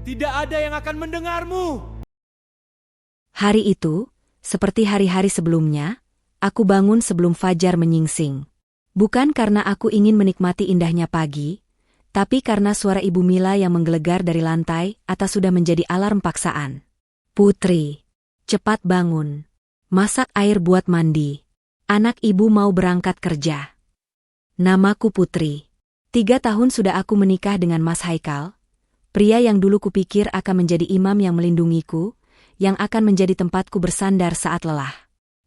Tidak ada yang akan mendengarmu. Hari itu, seperti hari-hari sebelumnya, aku bangun sebelum fajar menyingsing. Bukan karena aku ingin menikmati indahnya pagi, tapi karena suara Ibu Mila yang menggelegar dari lantai atas sudah menjadi alarm paksaan. Putri, cepat bangun. Masak air buat mandi. Anak ibu mau berangkat kerja. Namaku Putri. 3 tahun sudah aku menikah dengan Mas Haikal, pria yang dulu kupikir akan menjadi imam yang melindungiku, yang akan menjadi tempatku bersandar saat lelah.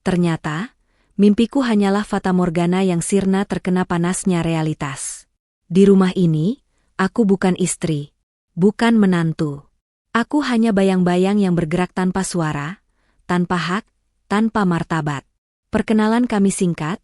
Ternyata, mimpiku hanyalah fatamorgana yang sirna terkena panasnya realitas. Di rumah ini, aku bukan istri, bukan menantu. Aku hanya bayang-bayang yang bergerak tanpa suara, tanpa hak, tanpa martabat. Perkenalan kami singkat,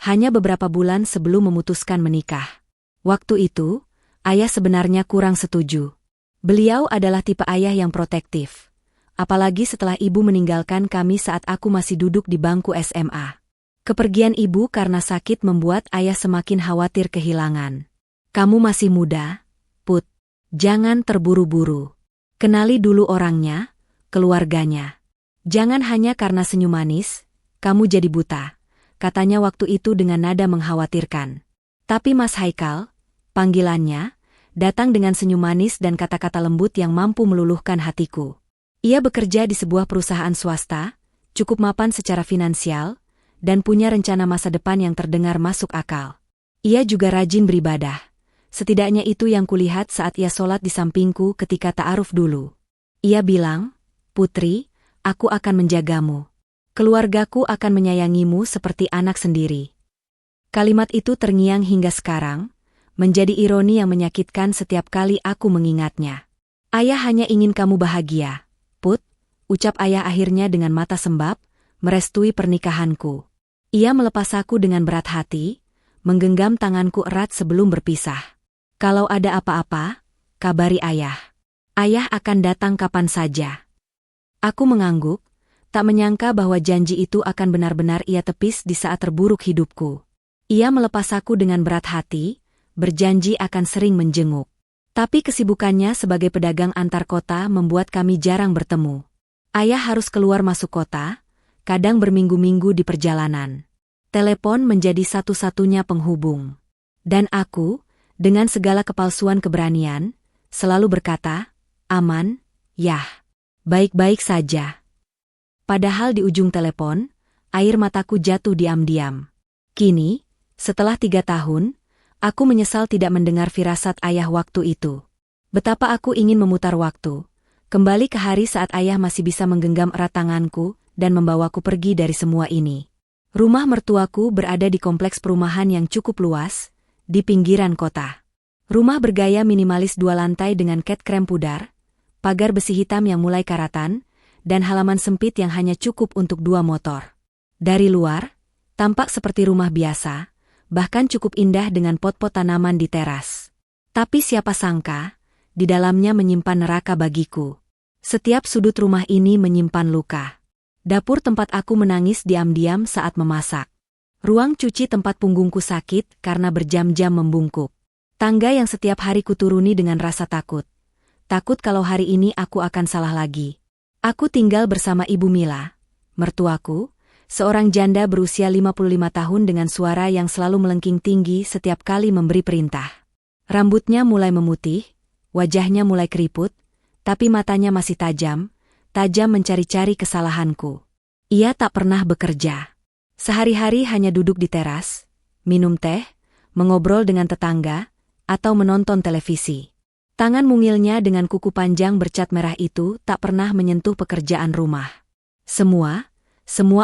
hanya beberapa bulan sebelum memutuskan menikah. Waktu itu, ayah sebenarnya kurang setuju. Beliau adalah tipe ayah yang protektif. Apalagi setelah ibu meninggalkan kami saat aku masih duduk di bangku SMA. Kepergian ibu karena sakit membuat ayah semakin khawatir kehilangan. Kamu masih muda, Put. Jangan terburu-buru. Kenali dulu orangnya, keluarganya. Jangan hanya karena senyum manis, kamu jadi buta, katanya waktu itu dengan nada mengkhawatirkan. Tapi Mas Haikal, panggilannya, datang dengan senyum manis dan kata-kata lembut yang mampu meluluhkan hatiku. Ia bekerja di sebuah perusahaan swasta, cukup mapan secara finansial, dan punya rencana masa depan yang terdengar masuk akal. Ia juga rajin beribadah. Setidaknya itu yang kulihat saat ia sholat di sampingku ketika ta'aruf dulu. Ia bilang, Putri, aku akan menjagamu. Keluargaku akan menyayangimu seperti anak sendiri. Kalimat itu terngiang hingga sekarang, menjadi ironi yang menyakitkan setiap kali aku mengingatnya. Ayah hanya ingin kamu bahagia, Put, ucap ayah akhirnya dengan mata sembab, merestui pernikahanku. Ia melepas aku dengan berat hati, menggenggam tanganku erat sebelum berpisah. Kalau ada apa-apa, kabari ayah. Ayah akan datang kapan saja. Aku mengangguk, tak menyangka bahwa janji itu akan benar-benar ia tepis di saat terburuk hidupku. Ia melepas aku dengan berat hati, berjanji akan sering menjenguk. Tapi kesibukannya sebagai pedagang antar kota membuat kami jarang bertemu. Ayah harus keluar masuk kota, kadang berminggu-minggu di perjalanan. Telepon menjadi satu-satunya penghubung. Dan aku, dengan segala kepalsuan keberanian, selalu berkata, aman, yah. Baik-baik saja. Padahal di ujung telepon, air mataku jatuh diam-diam. Kini, setelah 3 tahun, aku menyesal tidak mendengar firasat ayah waktu itu. Betapa aku ingin memutar waktu, kembali ke hari saat ayah masih bisa menggenggam erat tanganku dan membawaku pergi dari semua ini. Rumah mertuaku berada di kompleks perumahan yang cukup luas, di pinggiran kota. Rumah bergaya minimalis 2 lantai dengan cat krem pudar, pagar besi hitam yang mulai karatan, dan halaman sempit yang hanya cukup untuk 2 motor. Dari luar, tampak seperti rumah biasa, bahkan cukup indah dengan pot-pot tanaman di teras. Tapi siapa sangka, di dalamnya menyimpan neraka bagiku. Setiap sudut rumah ini menyimpan luka. Dapur tempat aku menangis diam-diam saat memasak. Ruang cuci tempat punggungku sakit karena berjam-jam membungkuk. Tangga yang setiap hari kuturuni dengan rasa takut. Takut kalau hari ini aku akan salah lagi. Aku tinggal bersama Ibu Mila, mertuaku, seorang janda berusia 55 tahun dengan suara yang selalu melengking tinggi setiap kali memberi perintah. Rambutnya mulai memutih, wajahnya mulai keriput, tapi matanya masih tajam, tajam mencari-cari kesalahanku. Ia tak pernah bekerja. Sehari-hari hanya duduk di teras, minum teh, mengobrol dengan tetangga, atau menonton televisi. Tangan mungilnya dengan kuku panjang bercat merah itu tak pernah menyentuh pekerjaan rumah. Semua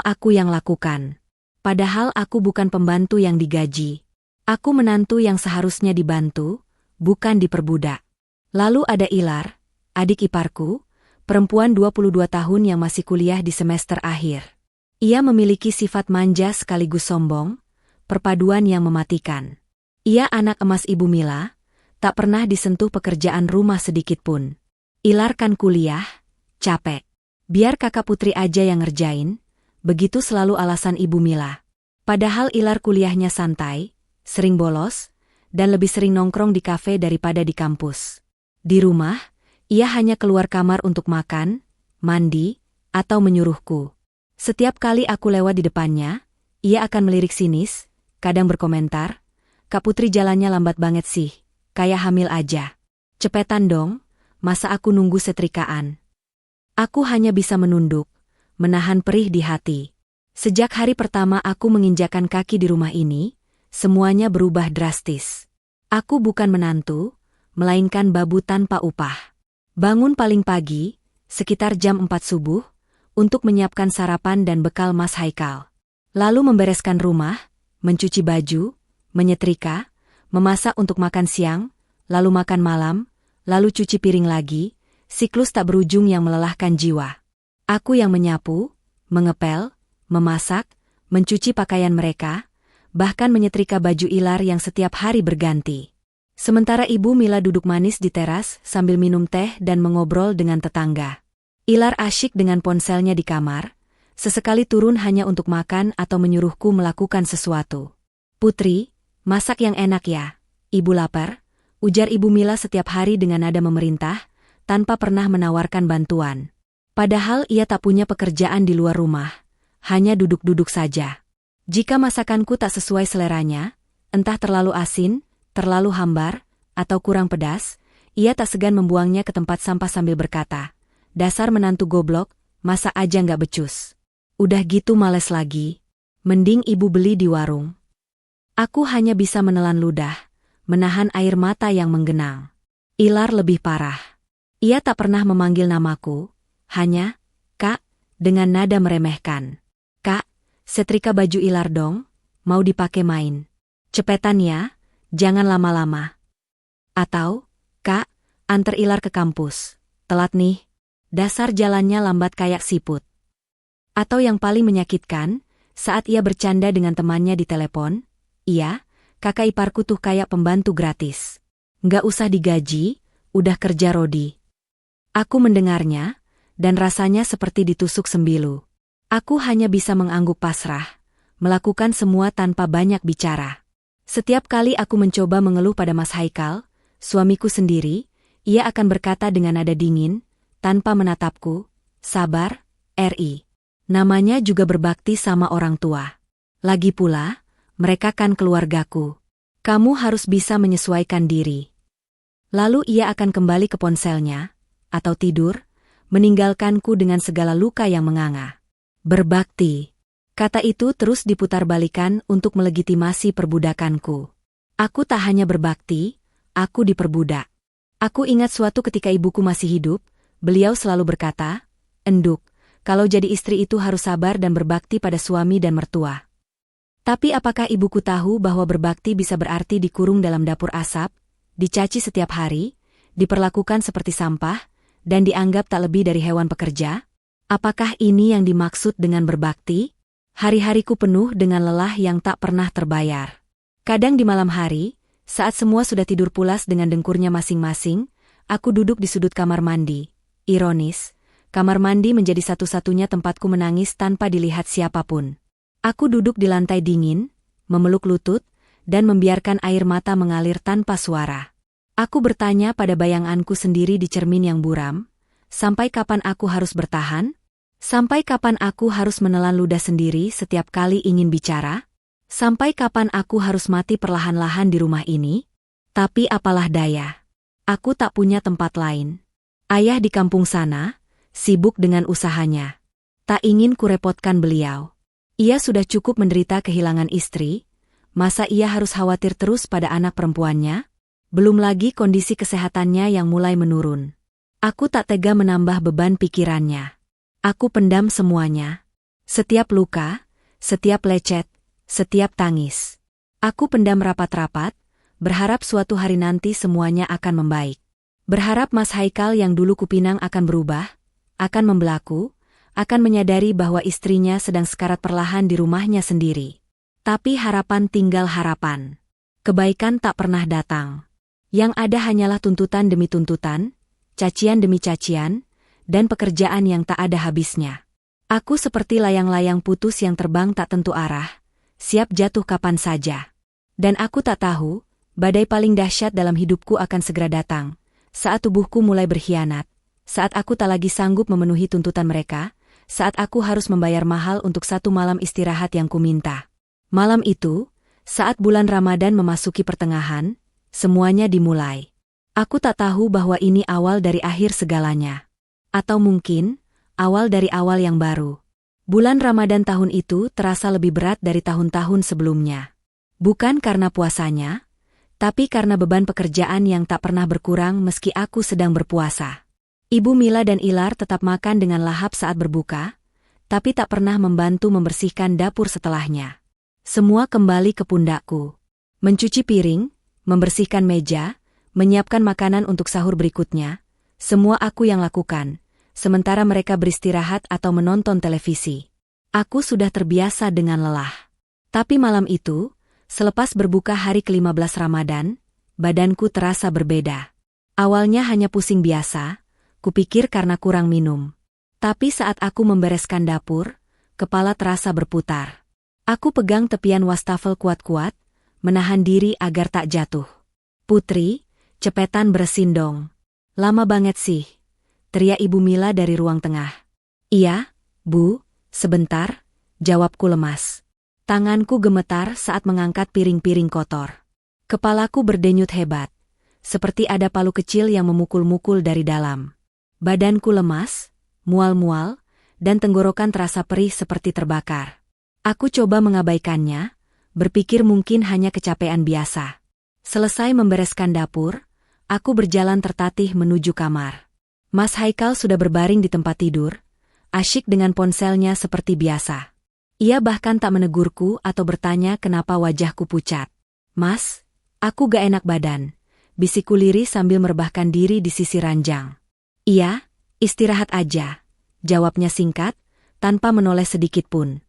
aku yang lakukan. Padahal aku bukan pembantu yang digaji. Aku menantu yang seharusnya dibantu, bukan diperbudak. Lalu ada Ilar, adik iparku, perempuan 22 tahun yang masih kuliah di semester akhir. Ia memiliki sifat manja sekaligus sombong, perpaduan yang mematikan. Ia anak emas Ibu Mila, tak pernah disentuh pekerjaan rumah sedikitpun. Ilar kan kuliah, capek. Biar kakak Putri aja yang ngerjain, begitu selalu alasan Ibu Mila. Padahal Ilar kuliahnya santai, sering bolos, dan lebih sering nongkrong di kafe daripada di kampus. Di rumah, Ia hanya keluar kamar untuk makan, mandi, atau menyuruhku. Setiap kali aku lewat di depannya, ia akan melirik sinis, kadang berkomentar, "Kak Putri jalannya lambat banget sih, kayak hamil aja. Cepetan dong, masa aku nunggu setrikaan." Aku hanya bisa menunduk, menahan perih di hati. Sejak hari pertama aku menginjakan kaki di rumah ini, semuanya berubah drastis. Aku bukan menantu, melainkan babu tanpa upah. Bangun paling pagi, sekitar jam 4 subuh, untuk menyiapkan sarapan dan bekal Mas Haikal. Lalu membereskan rumah, mencuci baju, menyetrika, memasak untuk makan siang, lalu makan malam, lalu cuci piring lagi, siklus tak berujung yang melelahkan jiwa. Aku yang menyapu, mengepel, memasak, mencuci pakaian mereka, bahkan menyetrika baju Ilar yang setiap hari berganti. Sementara Ibu Mila duduk manis di teras sambil minum teh dan mengobrol dengan tetangga. Ilar asyik dengan ponselnya di kamar, sesekali turun hanya untuk makan atau menyuruhku melakukan sesuatu. "Putri, masak yang enak ya, Ibu lapar," ujar Ibu Mila setiap hari dengan nada memerintah, tanpa pernah menawarkan bantuan. Padahal ia tak punya pekerjaan di luar rumah, hanya duduk-duduk saja. Jika masakanku tak sesuai seleranya, entah terlalu asin, terlalu hambar, atau kurang pedas, ia tak segan membuangnya ke tempat sampah sambil berkata, "Dasar menantu goblok, masa aja nggak becus. Udah gitu males lagi. Mending ibu beli di warung." Aku hanya bisa menelan ludah, menahan air mata yang menggenang. Ilar lebih parah. Ia tak pernah memanggil namaku, hanya, "Kak," dengan nada meremehkan. "Kak, setrika baju Ilar dong, mau dipakai main. Cepetan ya, jangan lama-lama." Atau, "Kak, anter Ilar ke kampus. Telat nih. Dasar jalannya lambat kayak siput." Atau yang paling menyakitkan, saat ia bercanda dengan temannya di telepon, "Iya, kakak iparku tuh kayak pembantu gratis. Nggak usah digaji, udah kerja Rodi." Aku mendengarnya, dan rasanya seperti ditusuk sembilu. Aku hanya bisa mengangguk pasrah, melakukan semua tanpa banyak bicara. Setiap kali aku mencoba mengeluh pada Mas Haikal, suamiku sendiri, ia akan berkata dengan nada dingin, tanpa menatapku, "Sabar, Ri. Namanya juga berbakti sama orang tua. Lagi pula, mereka kan keluargaku. Kamu harus bisa menyesuaikan diri." Lalu ia akan kembali ke ponselnya, atau tidur, meninggalkanku dengan segala luka yang menganga. Berbakti. Kata itu terus diputarбalikan untuk melegitimasi perbudakanku. Aku tak hanya berbakti, aku diperbudak. Aku ingat suatu ketika ibuku masih hidup, beliau selalu berkata, "Enduk, kalau jadi istri itu harus sabar dan berbakti pada suami dan mertua." Tapi apakah ibuku tahu bahwa berbakti bisa berarti dikurung dalam dapur asap, dicaci setiap hari, diperlakukan seperti sampah, dan dianggap tak lebih dari hewan pekerja? Apakah ini yang dimaksud dengan berbakti? Hari-hariku penuh dengan lelah yang tak pernah terbayar. Kadang di malam hari, saat semua sudah tidur pulas dengan dengkurnya masing-masing, aku duduk di sudut kamar mandi. Ironis, kamar mandi menjadi satu-satunya tempatku menangis tanpa dilihat siapapun. Aku duduk di lantai dingin, memeluk lutut, dan membiarkan air mata mengalir tanpa suara. Aku bertanya pada bayanganku sendiri di cermin yang buram, sampai kapan aku harus bertahan? Sampai kapan aku harus menelan ludah sendiri setiap kali ingin bicara? Sampai kapan aku harus mati perlahan-lahan di rumah ini? Tapi apalah daya. Aku tak punya tempat lain. Ayah di kampung sana, sibuk dengan usahanya. Tak ingin kurepotkan beliau. Ia sudah cukup menderita kehilangan istri, masa ia harus khawatir terus pada anak perempuannya? Belum lagi kondisi kesehatannya yang mulai menurun. Aku tak tega menambah beban pikirannya. Aku pendam semuanya. Setiap luka, setiap lecet, setiap tangis. Aku pendam rapat-rapat, berharap suatu hari nanti semuanya akan membaik. Berharap Mas Haikal yang dulu kupinang akan berubah, akan membelaku, akan menyadari bahwa istrinya sedang sekarat perlahan di rumahnya sendiri. Tapi harapan tinggal harapan. Kebaikan tak pernah datang. Yang ada hanyalah tuntutan demi tuntutan, cacian demi cacian, dan pekerjaan yang tak ada habisnya. Aku seperti layang-layang putus yang terbang tak tentu arah, siap jatuh kapan saja. Dan aku tak tahu, badai paling dahsyat dalam hidupku akan segera datang, saat tubuhku mulai berkhianat, saat aku tak lagi sanggup memenuhi tuntutan mereka, saat aku harus membayar mahal untuk satu malam istirahat yang kuminta. Malam itu, saat bulan Ramadan memasuki pertengahan, semuanya dimulai. Aku tak tahu bahwa ini awal dari akhir segalanya. Atau mungkin, awal dari awal yang baru. Bulan Ramadan tahun itu terasa lebih berat dari tahun-tahun sebelumnya. Bukan karena puasanya, tapi karena beban pekerjaan yang tak pernah berkurang meski aku sedang berpuasa. Ibu Mila dan Ilar tetap makan dengan lahap saat berbuka, tapi tak pernah membantu membersihkan dapur setelahnya. Semua kembali ke pundakku. Mencuci piring, membersihkan meja, menyiapkan makanan untuk sahur berikutnya, semua aku yang lakukan, sementara mereka beristirahat atau menonton televisi. Aku sudah terbiasa dengan lelah. Tapi malam itu, selepas berbuka hari ke-15 Ramadan, badanku terasa berbeda. Awalnya hanya pusing biasa, kupikir karena kurang minum. Tapi saat aku membereskan dapur, kepala terasa berputar. Aku pegang tepian wastafel kuat-kuat, menahan diri agar tak jatuh. "Putri, cepetan beresin dong. Lama banget sih," teriak Ibu Mila dari ruang tengah. "Iya, Bu, sebentar," jawabku lemas. Tanganku gemetar saat mengangkat piring-piring kotor. Kepalaku berdenyut hebat, seperti ada palu kecil yang memukul-mukul dari dalam. Badanku lemas, mual-mual, dan tenggorokan terasa perih seperti terbakar. Aku coba mengabaikannya, berpikir mungkin hanya kecapean biasa. Selesai membereskan dapur, aku berjalan tertatih menuju kamar. Mas Haikal sudah berbaring di tempat tidur, asyik dengan ponselnya seperti biasa. Ia bahkan tak menegurku atau bertanya kenapa wajahku pucat. "Mas, aku gak enak badan," bisikku lirih sambil merebahkan diri di sisi ranjang. "Iya, istirahat aja," jawabnya singkat, tanpa menoleh sedikit pun.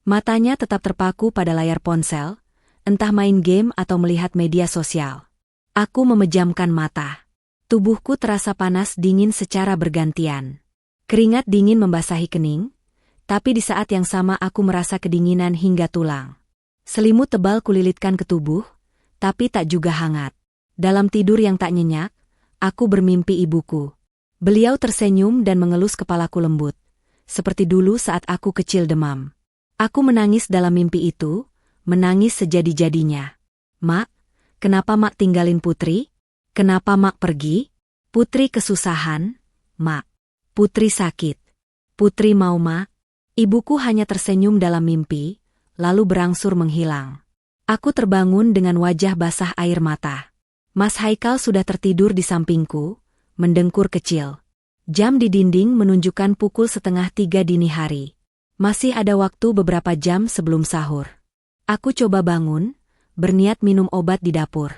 Matanya tetap terpaku pada layar ponsel, entah main game atau melihat media sosial. Aku memejamkan mata. Tubuhku terasa panas dingin secara bergantian. Keringat dingin membasahi kening, tapi di saat yang sama aku merasa kedinginan hingga tulang. Selimut tebal kulilitkan ke tubuh, tapi tak juga hangat. Dalam tidur yang tak nyenyak, aku bermimpi ibuku. Beliau tersenyum dan mengelus kepalaku lembut, seperti dulu saat aku kecil demam. Aku menangis dalam mimpi itu, menangis sejadi-jadinya. "Mak, kenapa Mak tinggalin Putri? Kenapa Mak pergi? Putri kesusahan, Mak. Putri sakit. Putri mau Mak." Ibuku hanya tersenyum dalam mimpi, lalu berangsur menghilang. Aku terbangun dengan wajah basah air mata. Mas Haikal sudah tertidur di sampingku, mendengkur kecil. Jam di dinding menunjukkan pukul 2:30 dini hari. Masih ada waktu beberapa jam sebelum sahur. Aku coba bangun, berniat minum obat di dapur.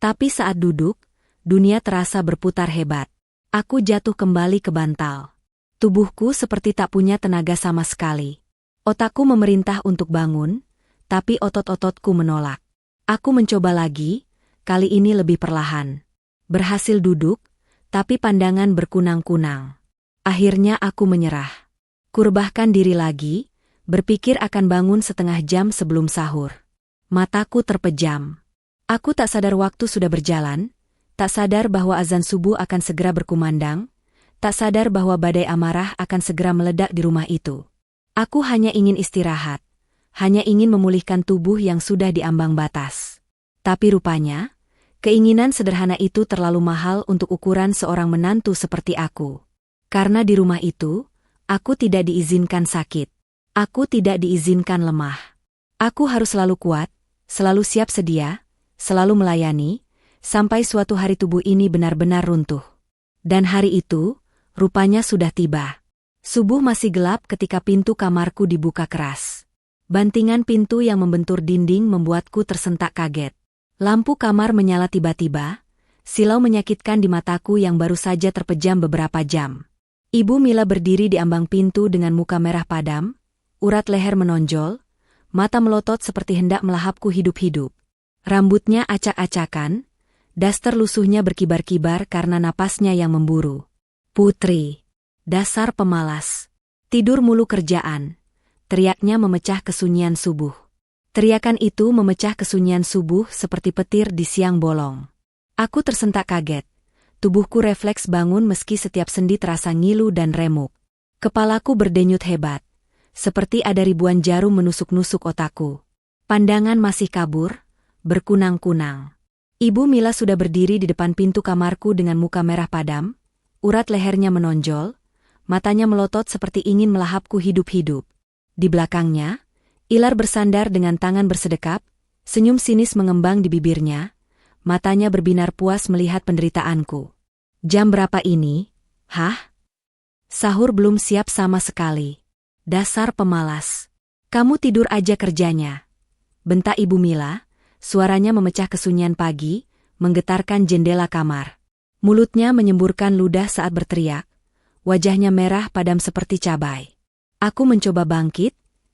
Tapi saat duduk, dunia terasa berputar hebat. Aku jatuh kembali ke bantal. Tubuhku seperti tak punya tenaga sama sekali. Otakku memerintah untuk bangun, tapi otot-ototku menolak. Aku mencoba lagi, kali ini lebih perlahan. Berhasil duduk, tapi pandangan berkunang-kunang. Akhirnya aku menyerah. Kurebahkan diri lagi, berpikir akan bangun setengah jam sebelum sahur. Mataku terpejam. Aku tak sadar waktu sudah berjalan, tak sadar bahwa azan subuh akan segera berkumandang, tak sadar bahwa badai amarah akan segera meledak di rumah itu. Aku hanya ingin istirahat, hanya ingin memulihkan tubuh yang sudah diambang batas. Tapi rupanya, keinginan sederhana itu terlalu mahal untuk ukuran seorang menantu seperti aku. Karena di rumah itu, aku tidak diizinkan sakit. Aku tidak diizinkan lemah. Aku harus selalu kuat, selalu siap sedia, selalu melayani, sampai suatu hari tubuh ini benar-benar runtuh. Dan hari itu, rupanya sudah tiba. Subuh masih gelap ketika pintu kamarku dibuka keras. Bantingan pintu yang membentur dinding membuatku tersentak kaget. Lampu kamar menyala tiba-tiba, silau menyakitkan di mataku yang baru saja terpejam beberapa jam. Ibu Mila berdiri di ambang pintu dengan muka merah padam, urat leher menonjol, mata melotot seperti hendak melahapku hidup-hidup. Rambutnya acak-acakan, daster lusuhnya berkibar-kibar karena napasnya yang memburu. "Putri, dasar pemalas. Tidur mulu kerjaan," teriaknya memecah kesunyian subuh. Teriakan itu memecah kesunyian subuh seperti petir di siang bolong. Aku tersentak kaget, Tubuhku refleks bangun meski setiap sendi terasa ngilu dan remuk. Kepalaku berdenyut hebat, seperti ada ribuan jarum menusuk-nusuk otakku. Pandangan masih kabur, berkunang-kunang. Ibu Mila sudah berdiri di depan pintu kamarku dengan muka merah padam, urat lehernya menonjol, matanya melotot seperti ingin melahapku hidup-hidup. Di belakangnya, Ilar bersandar dengan tangan bersedekap, senyum sinis mengembang di bibirnya, matanya berbinar puas melihat penderitaanku. Jam berapa ini? Hah? Sahur belum siap sama sekali. Dasar pemalas. Kamu tidur aja kerjanya. Bentak Ibu Mila, suaranya memecah kesunyian pagi, menggetarkan jendela kamar. Mulutnya menyemburkan ludah saat berteriak, wajahnya merah padam seperti cabai. Aku mencoba bangkit,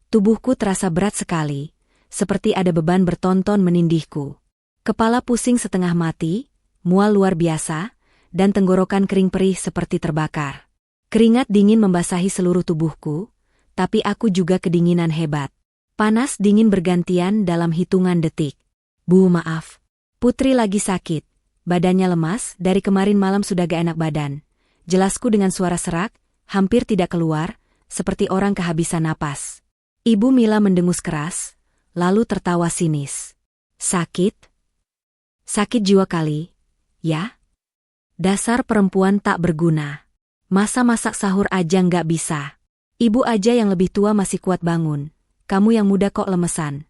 tubuhku terasa berat sekali, seperti ada beban bertonton menindihku. Kepala pusing setengah mati, mual luar biasa, dan tenggorokan kering perih seperti terbakar. Keringat dingin membasahi seluruh tubuhku, tapi aku juga kedinginan hebat. Panas dingin bergantian dalam hitungan detik. Bu, maaf. Putri lagi sakit. Badannya lemas, dari kemarin malam sudah gak enak badan. Jelasku dengan suara serak, hampir tidak keluar, seperti orang kehabisan napas. Ibu Mila mendengus keras, lalu tertawa sinis. Sakit? Sakit jiwa kali, ya? Dasar perempuan tak berguna. Masa masak sahur aja nggak bisa. Ibu aja yang lebih tua masih kuat bangun. Kamu yang muda kok lemesan.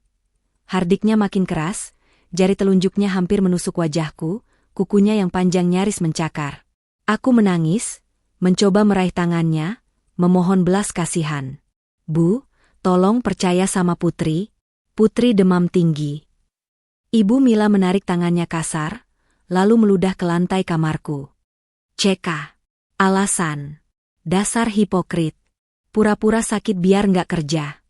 Hardiknya makin keras, jari telunjuknya hampir menusuk wajahku, kukunya yang panjang nyaris mencakar. Aku menangis, mencoba meraih tangannya, memohon belas kasihan. Bu, tolong percaya sama Putri. Putri demam tinggi. Ibu Mila menarik tangannya kasar, lalu meludah ke lantai kamarku. Ceka. Alasan. Dasar hipokrit. Pura-pura sakit biar nggak kerja.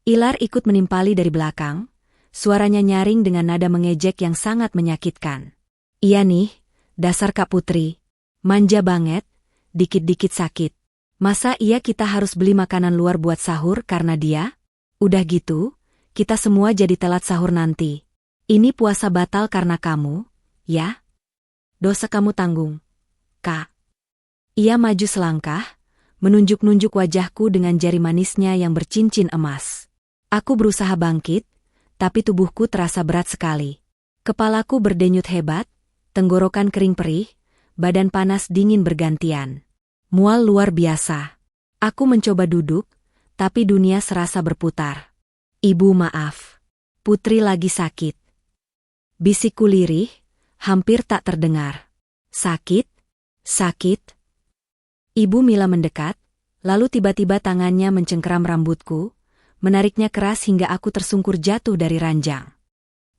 Ilar ikut menimpali dari belakang, suaranya nyaring dengan nada mengejek yang sangat menyakitkan. Iya nih, dasar Kak Putri. Manja banget, dikit-dikit sakit. Masa iya kita harus beli makanan luar buat sahur karena dia? Udah gitu, kita semua jadi telat sahur nanti. Ini puasa batal karena kamu, ya? Dosa kamu tanggung, Kak. Ia maju selangkah, menunjuk-nunjuk wajahku dengan jari manisnya yang bercincin emas. Aku berusaha bangkit, tapi tubuhku terasa berat sekali. Kepalaku berdenyut hebat, tenggorokan kering perih, badan panas dingin bergantian. Mual luar biasa. Aku mencoba duduk, tapi dunia serasa berputar. Ibu maaf. Putri lagi sakit. Bisikku lirih, hampir tak terdengar. Sakit? Sakit? Ibu Mila mendekat, lalu tiba-tiba tangannya mencengkeram rambutku, menariknya keras hingga aku tersungkur jatuh dari ranjang.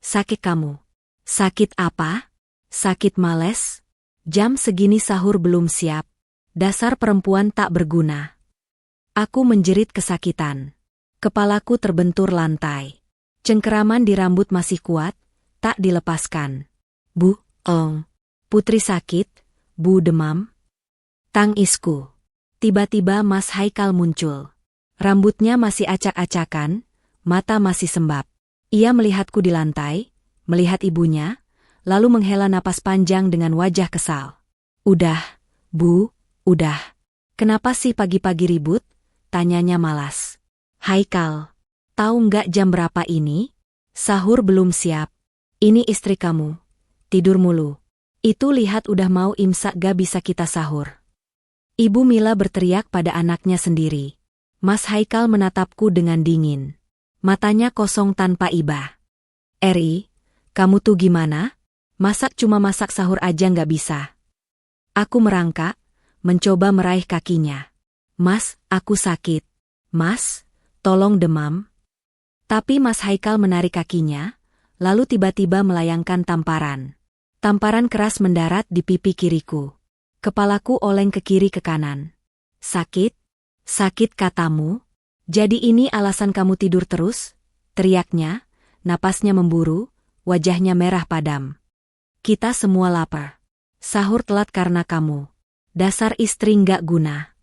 Sakit kamu? Sakit apa? Sakit males? Jam segini sahur belum siap. Dasar perempuan tak berguna. Aku menjerit kesakitan. Kepalaku terbentur lantai. Cengkeraman di rambut masih kuat, tak dilepaskan. Bu, Putri sakit, Bu demam. Tangisku. Tiba-tiba Mas Haikal muncul. Rambutnya masih acak-acakan, mata masih sembab. Ia melihatku di lantai, melihat ibunya, lalu menghela napas panjang dengan wajah kesal. Udah, Bu, udah. Kenapa sih pagi-pagi ribut? Tanyanya malas. Haikal, tahu nggak jam berapa ini? Sahur belum siap. Ini istri kamu. Tidur mulu. Itu lihat udah mau imsak gak bisa kita sahur. Ibu Mila berteriak pada anaknya sendiri. Mas Haikal menatapku dengan dingin. Matanya kosong tanpa iba. Eri, kamu tuh gimana? Cuma masak sahur aja nggak bisa. Aku merangkak, mencoba meraih kakinya. Mas, aku sakit. Mas, tolong demam. Tapi Mas Haikal menarik kakinya, lalu tiba-tiba melayangkan tamparan. Tamparan keras mendarat di pipi kiriku. Kepalaku oleng ke kiri ke kanan. Sakit? Sakit katamu? Jadi ini alasan kamu tidur terus? Teriaknya, napasnya memburu, wajahnya merah padam. Kita semua lapar. Sahur telat karena kamu. Dasar istri nggak guna.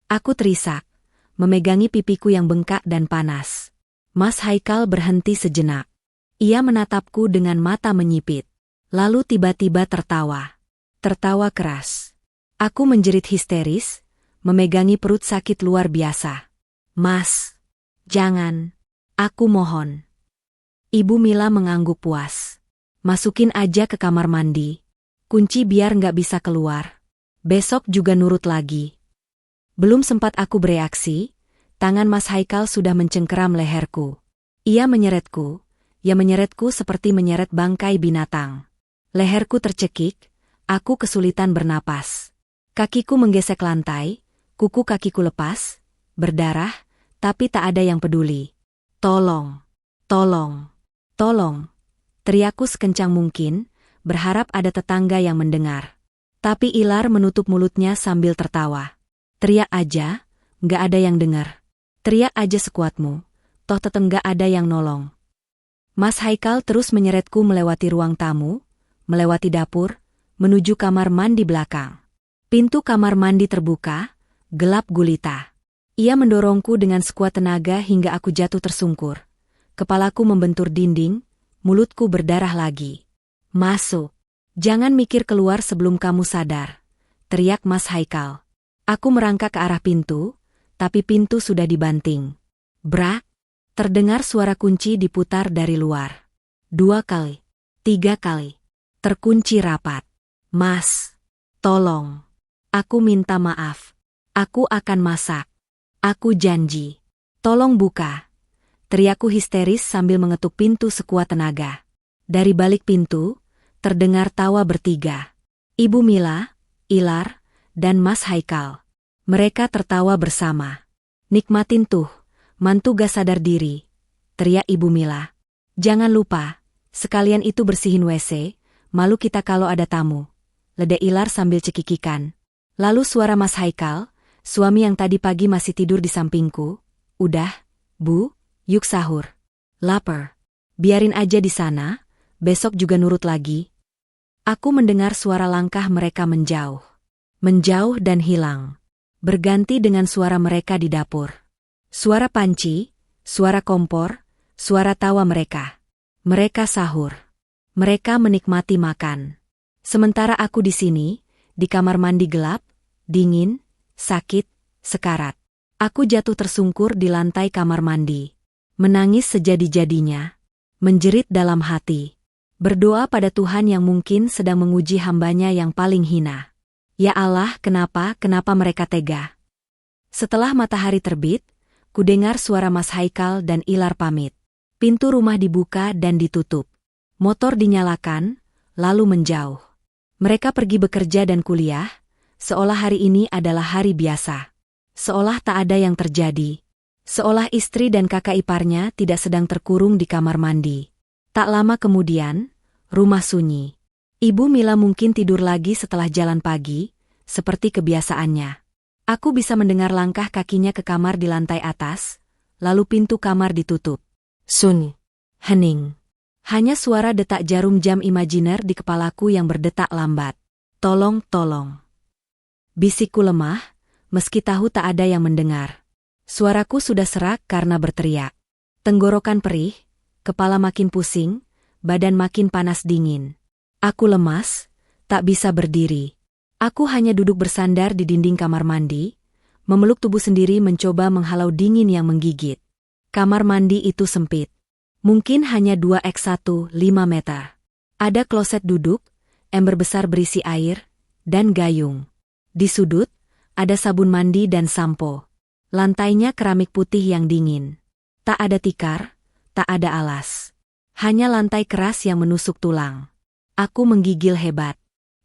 Aku terisak, memegangi pipiku yang bengkak dan panas. Mas Haikal berhenti sejenak. Ia menatapku dengan mata menyipit. Lalu tiba-tiba tertawa. tertawa keras. Aku menjerit histeris, memegangi perut sakit luar biasa. Mas, jangan. Aku mohon. Ibu Mila mengangguk puas. Masukin aja ke kamar mandi. Kunci biar nggak bisa keluar. Besok juga nurut lagi. Belum sempat aku bereaksi, tangan Mas Haikal sudah mencengkeram leherku. Ia menyeretku seperti menyeret bangkai binatang. Leherku tercekik, aku kesulitan bernapas. Kakiku menggesek lantai, kuku kakiku lepas, berdarah, tapi tak ada yang peduli. Tolong, tolong, tolong. Teriakku sekencang mungkin, berharap ada tetangga yang mendengar. Tapi Ilar menutup mulutnya sambil tertawa. Teriak aja, nggak ada yang dengar. Teriak aja sekuatmu, toh tetangga ada yang nolong. Mas Haikal terus menyeretku melewati ruang tamu, melewati dapur, menuju kamar mandi belakang. Pintu kamar mandi terbuka, gelap gulita. Ia mendorongku dengan sekuat tenaga hingga aku jatuh tersungkur. Kepalaku membentur dinding, mulutku berdarah lagi. Masuk. Jangan mikir keluar sebelum kamu sadar, teriak Mas Haikal. Aku merangkak ke arah pintu, tapi pintu sudah dibanting. Brak! Terdengar suara kunci diputar dari luar. 2 kali. 3 kali. Terkunci rapat. Mas, tolong. Aku minta maaf. Aku akan masak. Aku janji. Tolong buka. Teriakku histeris sambil mengetuk pintu sekuat tenaga. Dari balik pintu, terdengar tawa bertiga. Ibu Mila, Ilar, dan Mas Haikal. Mereka tertawa bersama. Nikmatin tuh, mantu gak sadar diri, teriak Ibu Mila. Jangan lupa, sekalian itu bersihin WC, malu kita kalau ada tamu. Ledek Ilar sambil cekikikan. Lalu suara Mas Haikal, suami yang tadi pagi masih tidur di sampingku. Udah, Bu, yuk sahur. Lapar. Biarin aja di sana, besok juga nurut lagi. Aku mendengar suara langkah mereka menjauh. Menjauh dan hilang. Berganti dengan suara mereka di dapur. Suara panci, suara kompor, suara tawa mereka. Mereka sahur. Mereka menikmati makan. Sementara aku di sini, di kamar mandi gelap, dingin, sakit, sekarat. Aku jatuh tersungkur di lantai kamar mandi. Menangis sejadi-jadinya. Menjerit dalam hati. Berdoa pada Tuhan yang mungkin sedang menguji hambanya yang paling hina. Ya Allah, kenapa mereka tega? Setelah matahari terbit, kudengar suara Mas Haikal dan Ilar pamit. Pintu rumah dibuka dan ditutup. Motor dinyalakan, lalu menjauh. Mereka pergi bekerja dan kuliah, seolah hari ini adalah hari biasa. Seolah tak ada yang terjadi. Seolah istri dan kakak iparnya tidak sedang terkurung di kamar mandi. Tak lama kemudian, rumah sunyi. Ibu Mila mungkin tidur lagi setelah jalan pagi, seperti kebiasaannya. Aku bisa mendengar langkah kakinya ke kamar di lantai atas, lalu pintu kamar ditutup. Sunyi. Hening. Hanya suara detak jarum jam imajiner di kepalaku yang berdetak lambat. Tolong, tolong. Bisikku lemah, meski tahu tak ada yang mendengar. Suaraku sudah serak karena berteriak. Tenggorokan perih, kepala makin pusing, badan makin panas dingin. Aku lemas, tak bisa berdiri. Aku hanya duduk bersandar di dinding kamar mandi, memeluk tubuh sendiri mencoba menghalau dingin yang menggigit. Kamar mandi itu sempit. Mungkin hanya 2x1, 5 meter. Ada kloset duduk, ember besar berisi air, dan gayung. Di sudut, ada sabun mandi dan sampo. Lantainya keramik putih yang dingin. Tak ada tikar, tak ada alas. Hanya lantai keras yang menusuk tulang. Aku menggigil hebat.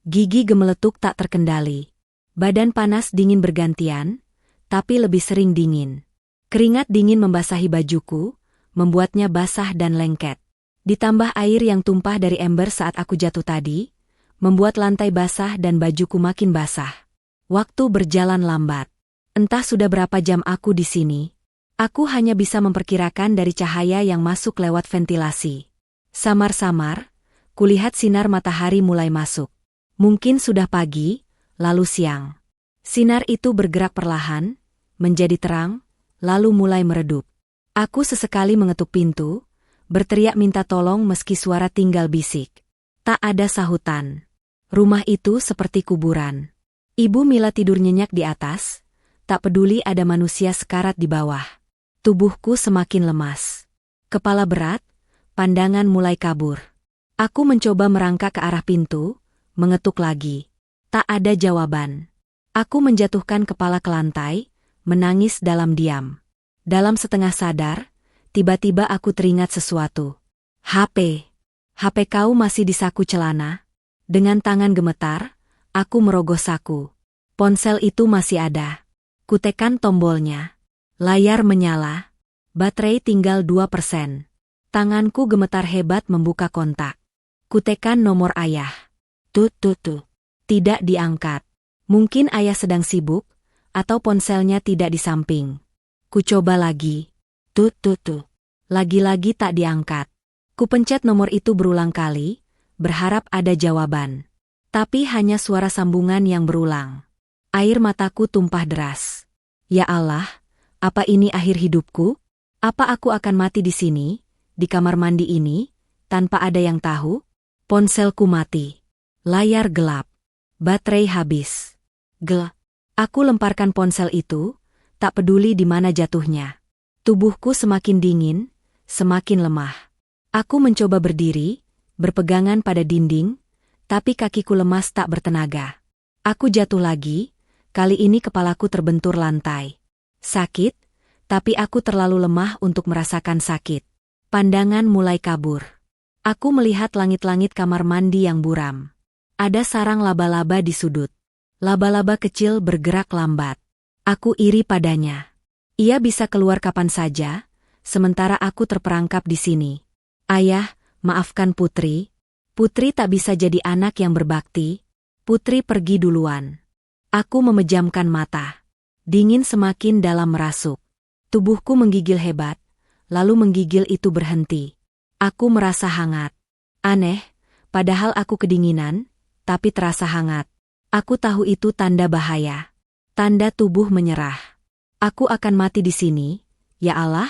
Gigi gemeletuk tak terkendali. Badan panas dingin bergantian, tapi lebih sering dingin. Keringat dingin membasahi bajuku, membuatnya basah dan lengket. Ditambah air yang tumpah dari ember saat aku jatuh tadi, membuat lantai basah dan bajuku makin basah. Waktu berjalan lambat. Entah sudah berapa jam aku di sini. Aku hanya bisa memperkirakan dari cahaya yang masuk lewat ventilasi. Samar-samar, kulihat sinar matahari mulai masuk. Mungkin sudah pagi, lalu siang. Sinar itu bergerak perlahan, menjadi terang, lalu mulai meredup. Aku sesekali mengetuk pintu, berteriak minta tolong meski suara tinggal bisik. Tak ada sahutan. Rumah itu seperti kuburan. Ibu Mila tidur nyenyak di atas, tak peduli ada manusia sekarat di bawah. Tubuhku semakin lemas. Kepala berat, pandangan mulai kabur. Aku mencoba merangkak ke arah pintu, mengetuk lagi. Tak ada jawaban. Aku menjatuhkan kepala ke lantai, menangis dalam diam. Dalam setengah sadar, tiba-tiba aku teringat sesuatu. HP. HP kau masih di saku celana. Dengan tangan gemetar, aku merogoh saku. Ponsel itu masih ada. Kutekan tombolnya. Layar menyala. Baterai tinggal 2%. Tanganku gemetar hebat membuka kontak. Kutekan nomor ayah. Tut. Tidak diangkat. Mungkin ayah sedang sibuk, atau ponselnya tidak di samping. Kucoba lagi. Tut. Lagi-lagi tak diangkat. Kupencet nomor itu berulang kali, berharap ada jawaban. Tapi hanya suara sambungan yang berulang. Air mataku tumpah deras. Ya Allah, apa ini akhir hidupku? Apa aku akan mati di sini, di kamar mandi ini, tanpa ada yang tahu? Ponselku mati. Layar gelap. Baterai habis. Aku lemparkan ponsel itu, tak peduli di mana jatuhnya. Tubuhku semakin dingin, semakin lemah. Aku mencoba berdiri, berpegangan pada dinding, tapi kakiku lemas tak bertenaga. Aku jatuh lagi, kali ini kepalaku terbentur lantai. Sakit, tapi aku terlalu lemah untuk merasakan sakit. Pandangan mulai kabur. Aku melihat langit-langit kamar mandi yang buram. Ada sarang laba-laba di sudut. Laba-laba kecil bergerak lambat. Aku iri padanya. Ia bisa keluar kapan saja, sementara aku terperangkap di sini. Ayah, maafkan Putri. Putri tak bisa jadi anak yang berbakti. Putri pergi duluan. Aku memejamkan mata. Dingin semakin dalam merasuk. Tubuhku menggigil hebat, lalu menggigil itu berhenti. Aku merasa hangat. Aneh, padahal aku kedinginan, tapi terasa hangat. Aku tahu itu tanda bahaya. Tanda tubuh menyerah. Aku akan mati di sini, ya Allah.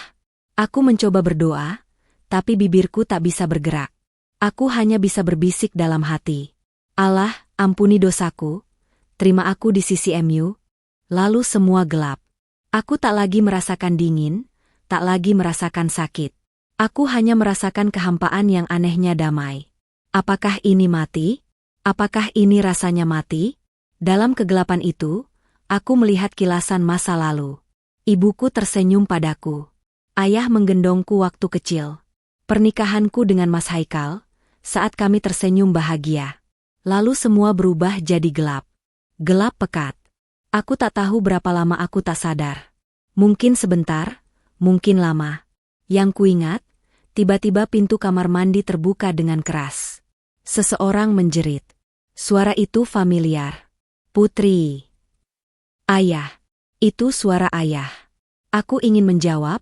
Aku mencoba berdoa, tapi bibirku tak bisa bergerak. Aku hanya bisa berbisik dalam hati. Allah, ampuni dosaku. Terima aku di sisi mu. Lalu semua gelap. Aku tak lagi merasakan dingin, tak lagi merasakan sakit. Aku hanya merasakan kehampaan yang anehnya damai. Apakah ini mati? Apakah ini rasanya mati? Dalam kegelapan itu, aku melihat kilasan masa lalu. Ibuku tersenyum padaku. Ayah menggendongku waktu kecil. Pernikahanku dengan Mas Haikal, saat kami tersenyum bahagia. Lalu semua berubah jadi gelap. Gelap pekat. Aku tak tahu berapa lama aku tak sadar. Mungkin sebentar, mungkin lama. Yang kuingat, tiba-tiba pintu kamar mandi terbuka dengan keras. Seseorang menjerit. Suara itu familiar. Putri. Ayah. Itu suara ayah. Aku ingin menjawab,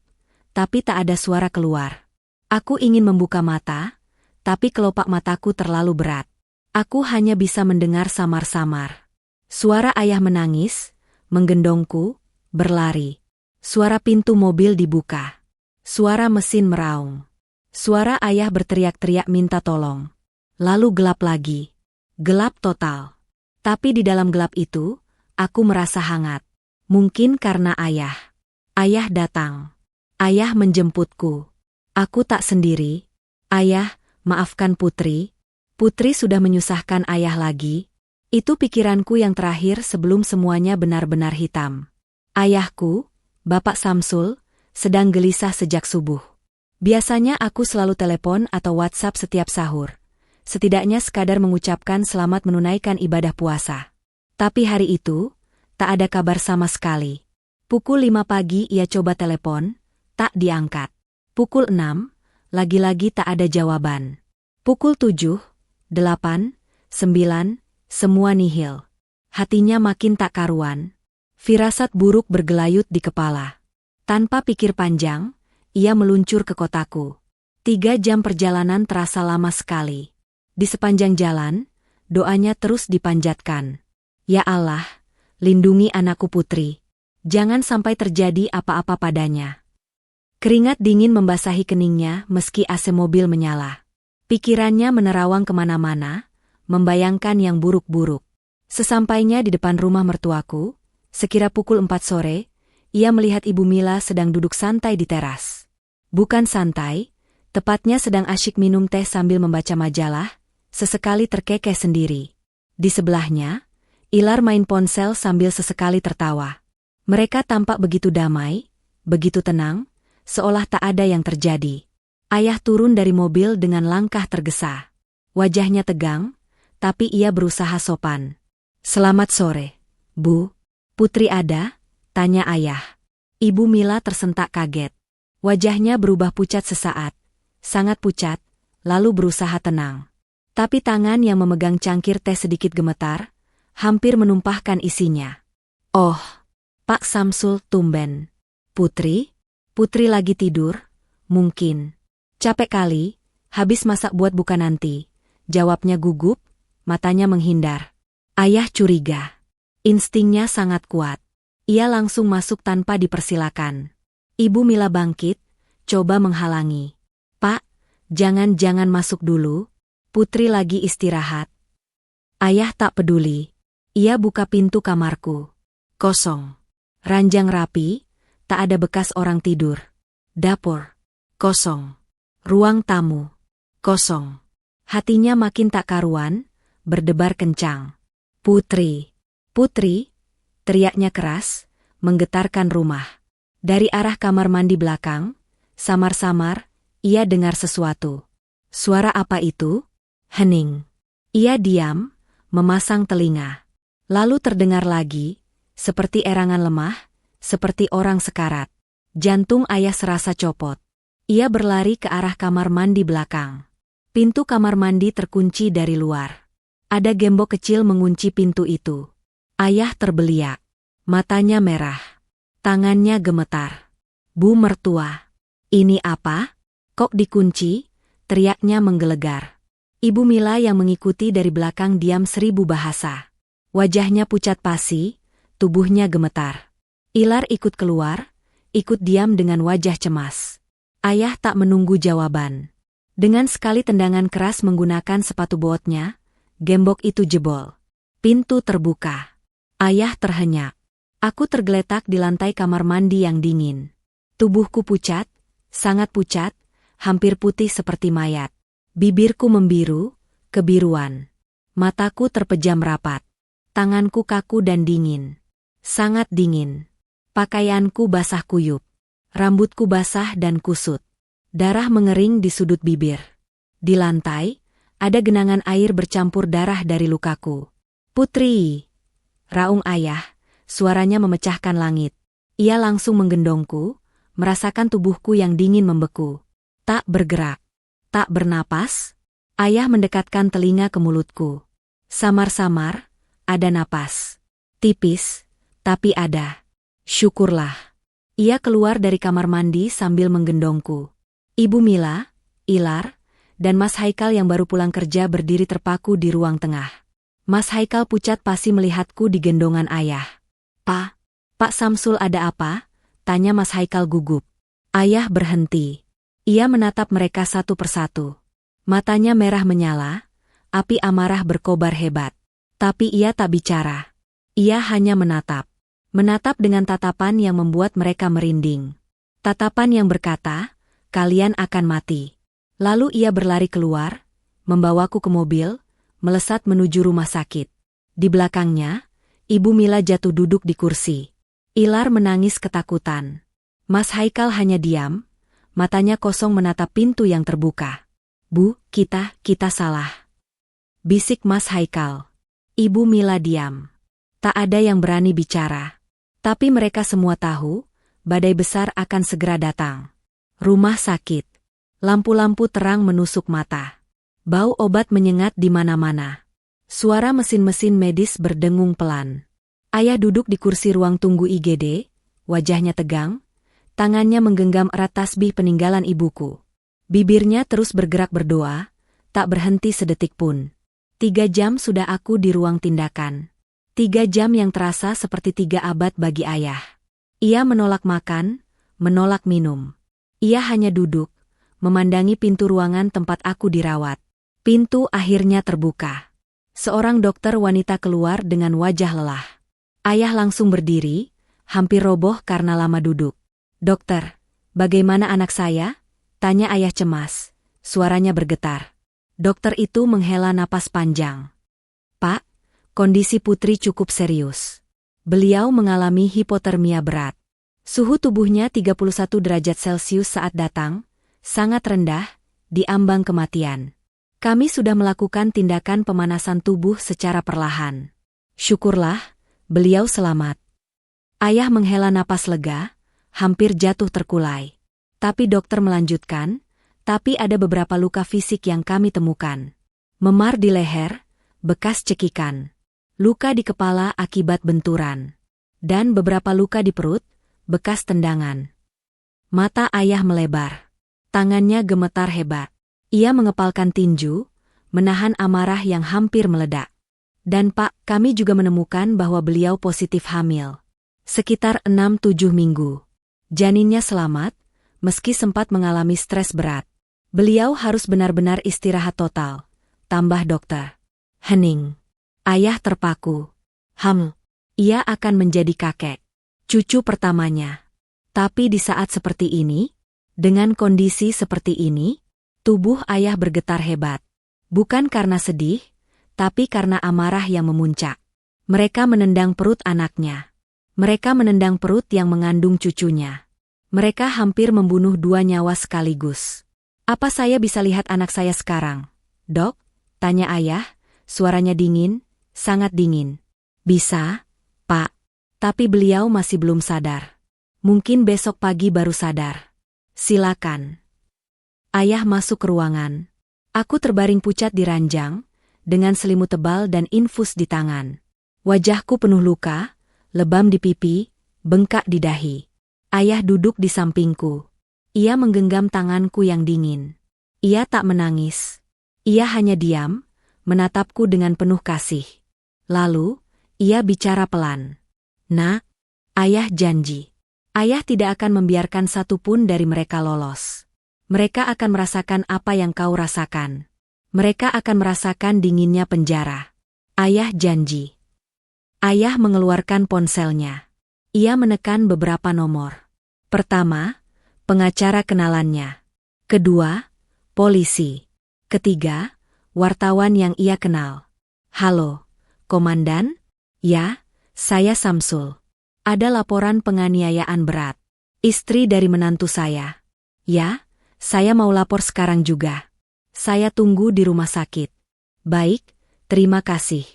tapi tak ada suara keluar. Aku ingin membuka mata, tapi kelopak mataku terlalu berat. Aku hanya bisa mendengar samar-samar. Suara ayah menangis, menggendongku, berlari. Suara pintu mobil dibuka. Suara mesin meraung. Suara ayah berteriak-teriak minta tolong. Lalu gelap lagi. Gelap total. Tapi di dalam gelap itu, aku merasa hangat. Mungkin karena ayah. Ayah datang. Ayah menjemputku. Aku tak sendiri. Ayah, maafkan Putri. Putri sudah menyusahkan ayah lagi. Itu pikiranku yang terakhir sebelum semuanya benar-benar hitam. Ayahku, Bapak Samsul, sedang gelisah sejak subuh. Biasanya aku selalu telepon atau WhatsApp setiap sahur. Setidaknya sekadar mengucapkan selamat menunaikan ibadah puasa. Tapi hari itu, tak ada kabar sama sekali. Pukul 5 pagi ia coba telepon, tak diangkat. Pukul 6, lagi-lagi tak ada jawaban. Pukul 7, 8, 9, semua nihil. Hatinya makin tak karuan. Firasat buruk bergelayut di kepala. Tanpa pikir panjang, ia meluncur ke kotaku. 3 jam perjalanan terasa lama sekali. Di sepanjang jalan, doanya terus dipanjatkan. Ya Allah, lindungi anakku Putri. Jangan sampai terjadi apa-apa padanya. Keringat dingin membasahi keningnya meski AC mobil menyala. Pikirannya menerawang kemana-mana, membayangkan yang buruk-buruk. Sesampainya di depan rumah mertuaku, sekira pukul 4 sore, ia melihat Ibu Mila sedang duduk santai di teras. Bukan santai, tepatnya sedang asyik minum teh sambil membaca majalah, sesekali terkekeh sendiri. Di sebelahnya, Ilar main ponsel sambil sesekali tertawa. Mereka tampak begitu damai, begitu tenang, seolah tak ada yang terjadi. Ayah turun dari mobil dengan langkah tergesa. Wajahnya tegang, tapi ia berusaha sopan. "Selamat sore, Bu. Putri ada?" tanya ayah. Ibu Mila tersentak kaget. Wajahnya berubah pucat sesaat, sangat pucat, lalu berusaha tenang. Tapi tangan yang memegang cangkir teh sedikit gemetar, hampir menumpahkan isinya. "Oh, Pak Samsul, tumben. Putri? Putri lagi tidur? Mungkin. Capek kali, habis masak buat buka nanti," jawabnya gugup, matanya menghindar. Ayah curiga. Instingnya sangat kuat. Ia langsung masuk tanpa dipersilakan. Ibu Mila bangkit, coba menghalangi. "Pak, jangan masuk dulu. Putri lagi istirahat." Ayah tak peduli. Ia buka pintu kamarku. Kosong. Ranjang rapi, tak ada bekas orang tidur. Dapur. Kosong. Ruang tamu. Kosong. Hatinya makin tak karuan, berdebar kencang. "Putri! Putri!" teriaknya keras, menggetarkan rumah. Dari arah kamar mandi belakang, samar-samar, ia dengar sesuatu. Suara apa itu? Hening. Ia diam, memasang telinga. Lalu terdengar lagi, seperti erangan lemah, seperti orang sekarat. Jantung ayah serasa copot. Ia berlari ke arah kamar mandi belakang. Pintu kamar mandi terkunci dari luar. Ada gembok kecil mengunci pintu itu. Ayah terbeliak. Matanya merah. Tangannya gemetar. "Bu mertua. Ini apa? Kok dikunci?" teriaknya menggelegar. Ibu Mila yang mengikuti dari belakang diam 1000 bahasa. Wajahnya pucat pasi, tubuhnya gemetar. Ilar ikut keluar, ikut diam dengan wajah cemas. Ayah tak menunggu jawaban. Dengan sekali tendangan keras menggunakan sepatu botnya, gembok itu jebol. Pintu terbuka. Ayah terhenyak. Aku tergeletak di lantai kamar mandi yang dingin. Tubuhku pucat, sangat pucat, hampir putih seperti mayat. Bibirku membiru, kebiruan. Mataku terpejam rapat. Tanganku kaku dan dingin. Sangat dingin. Pakaianku basah kuyup. Rambutku basah dan kusut. Darah mengering di sudut bibir. Di lantai, ada genangan air bercampur darah dari lukaku. "Putri!" raung ayah, suaranya memecahkan langit. Ia langsung menggendongku, merasakan tubuhku yang dingin membeku. Tak bergerak, tak bernapas. Ayah mendekatkan telinga ke mulutku. Samar-samar, ada napas. Tipis, tapi ada. Syukurlah. Ia keluar dari kamar mandi sambil menggendongku. Ibu Mila, Ilar, dan Mas Haikal yang baru pulang kerja berdiri terpaku di ruang tengah. Mas Haikal pucat pasi melihatku di gendongan ayah. Pak Samsul ada apa?" tanya Mas Haikal gugup. Ayah berhenti. Ia menatap mereka satu persatu. Matanya merah menyala, api amarah berkobar hebat. Tapi ia tak bicara. Ia hanya menatap. Menatap dengan tatapan yang membuat mereka merinding. Tatapan yang berkata, "Kalian akan mati." Lalu ia berlari keluar, membawaku ke mobil, melesat menuju rumah sakit. Di belakangnya, Ibu Mila jatuh duduk di kursi. Ilar menangis ketakutan. Mas Haikal hanya diam, matanya kosong menatap pintu yang terbuka. "Bu, kita salah," bisik Mas Haikal. Ibu Mila diam. Tak ada yang berani bicara. Tapi mereka semua tahu, badai besar akan segera datang. Rumah sakit. Lampu-lampu terang menusuk mata. Bau obat menyengat di mana-mana. Suara mesin-mesin medis berdengung pelan. Ayah duduk di kursi ruang tunggu IGD, wajahnya tegang, tangannya menggenggam erat tasbih peninggalan ibuku. Bibirnya terus bergerak berdoa, tak berhenti sedetik pun. 3 jam sudah aku di ruang tindakan. 3 jam yang terasa seperti 3 abad bagi ayah. Ia menolak makan, menolak minum. Ia hanya duduk, memandangi pintu ruangan tempat aku dirawat. Pintu akhirnya terbuka. Seorang dokter wanita keluar dengan wajah lelah. Ayah langsung berdiri, hampir roboh karena lama duduk. "Dokter, bagaimana anak saya?" tanya ayah cemas. Suaranya bergetar. Dokter itu menghela napas panjang. "Pak, kondisi Putri cukup serius. Beliau mengalami hipotermia berat. Suhu tubuhnya 31 derajat Celcius saat datang, sangat rendah, di ambang kematian. Kami sudah melakukan tindakan pemanasan tubuh secara perlahan. Syukurlah, beliau selamat." Ayah menghela napas lega, hampir jatuh terkulai. Tapi dokter melanjutkan, "Tapi ada beberapa luka fisik yang kami temukan. Memar di leher, bekas cekikan. Luka di kepala akibat benturan. Dan beberapa luka di perut, bekas tendangan." Mata ayah melebar. Tangannya gemetar hebat. Ia mengepalkan tinju, menahan amarah yang hampir meledak. "Dan Pak, kami juga menemukan bahwa beliau positif hamil. Sekitar 6-7 minggu. Janinnya selamat, meski sempat mengalami stres berat. Beliau harus benar-benar istirahat total," tambah dokter. Hening. Ayah terpaku. Ia akan menjadi kakek. Cucu pertamanya. Tapi di saat seperti ini, dengan kondisi seperti ini, tubuh ayah bergetar hebat. Bukan karena sedih, tapi karena amarah yang memuncak. Mereka menendang perut anaknya. Mereka menendang perut yang mengandung cucunya. Mereka hampir membunuh 2 nyawa sekaligus. "Apa saya bisa lihat anak saya sekarang, Dok?" tanya ayah, suaranya dingin, sangat dingin. "Bisa, Pak. Tapi beliau masih belum sadar. Mungkin besok pagi baru sadar." "Silakan." Ayah masuk ke ruangan. Aku terbaring pucat di ranjang, dengan selimut tebal dan infus di tangan. Wajahku penuh luka, lebam di pipi, bengkak di dahi. Ayah duduk di sampingku. Ia menggenggam tanganku yang dingin. Ia tak menangis. Ia hanya diam, menatapku dengan penuh kasih. Lalu, ia bicara pelan. "Nak, ayah janji. Ayah tidak akan membiarkan satupun dari mereka lolos. Mereka akan merasakan apa yang kau rasakan. Mereka akan merasakan dinginnya penjara. Ayah janji." Ayah mengeluarkan ponselnya. Ia menekan beberapa nomor. Pertama, pengacara kenalannya. Kedua, polisi. Ketiga, wartawan yang ia kenal. "Halo, Komandan? Ya, saya Samsul. Ada laporan penganiayaan berat. Istri dari menantu saya. Ya, saya mau lapor sekarang juga. Saya tunggu di rumah sakit." "Baik, terima kasih."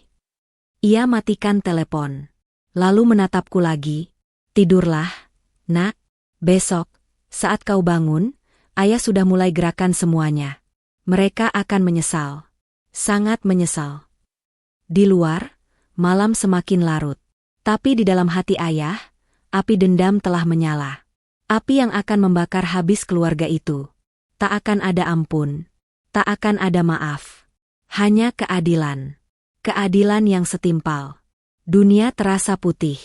Ia matikan telepon. Lalu menatapku lagi. "Tidurlah, Nak. Besok, saat kau bangun, ayah sudah mulai gerakan semuanya. Mereka akan menyesal. Sangat menyesal." Di luar, malam semakin larut. Tapi di dalam hati ayah, api dendam telah menyala. Api yang akan membakar habis keluarga itu. Tak akan ada ampun. Tak akan ada maaf. Hanya keadilan. Keadilan yang setimpal. Dunia terasa putih.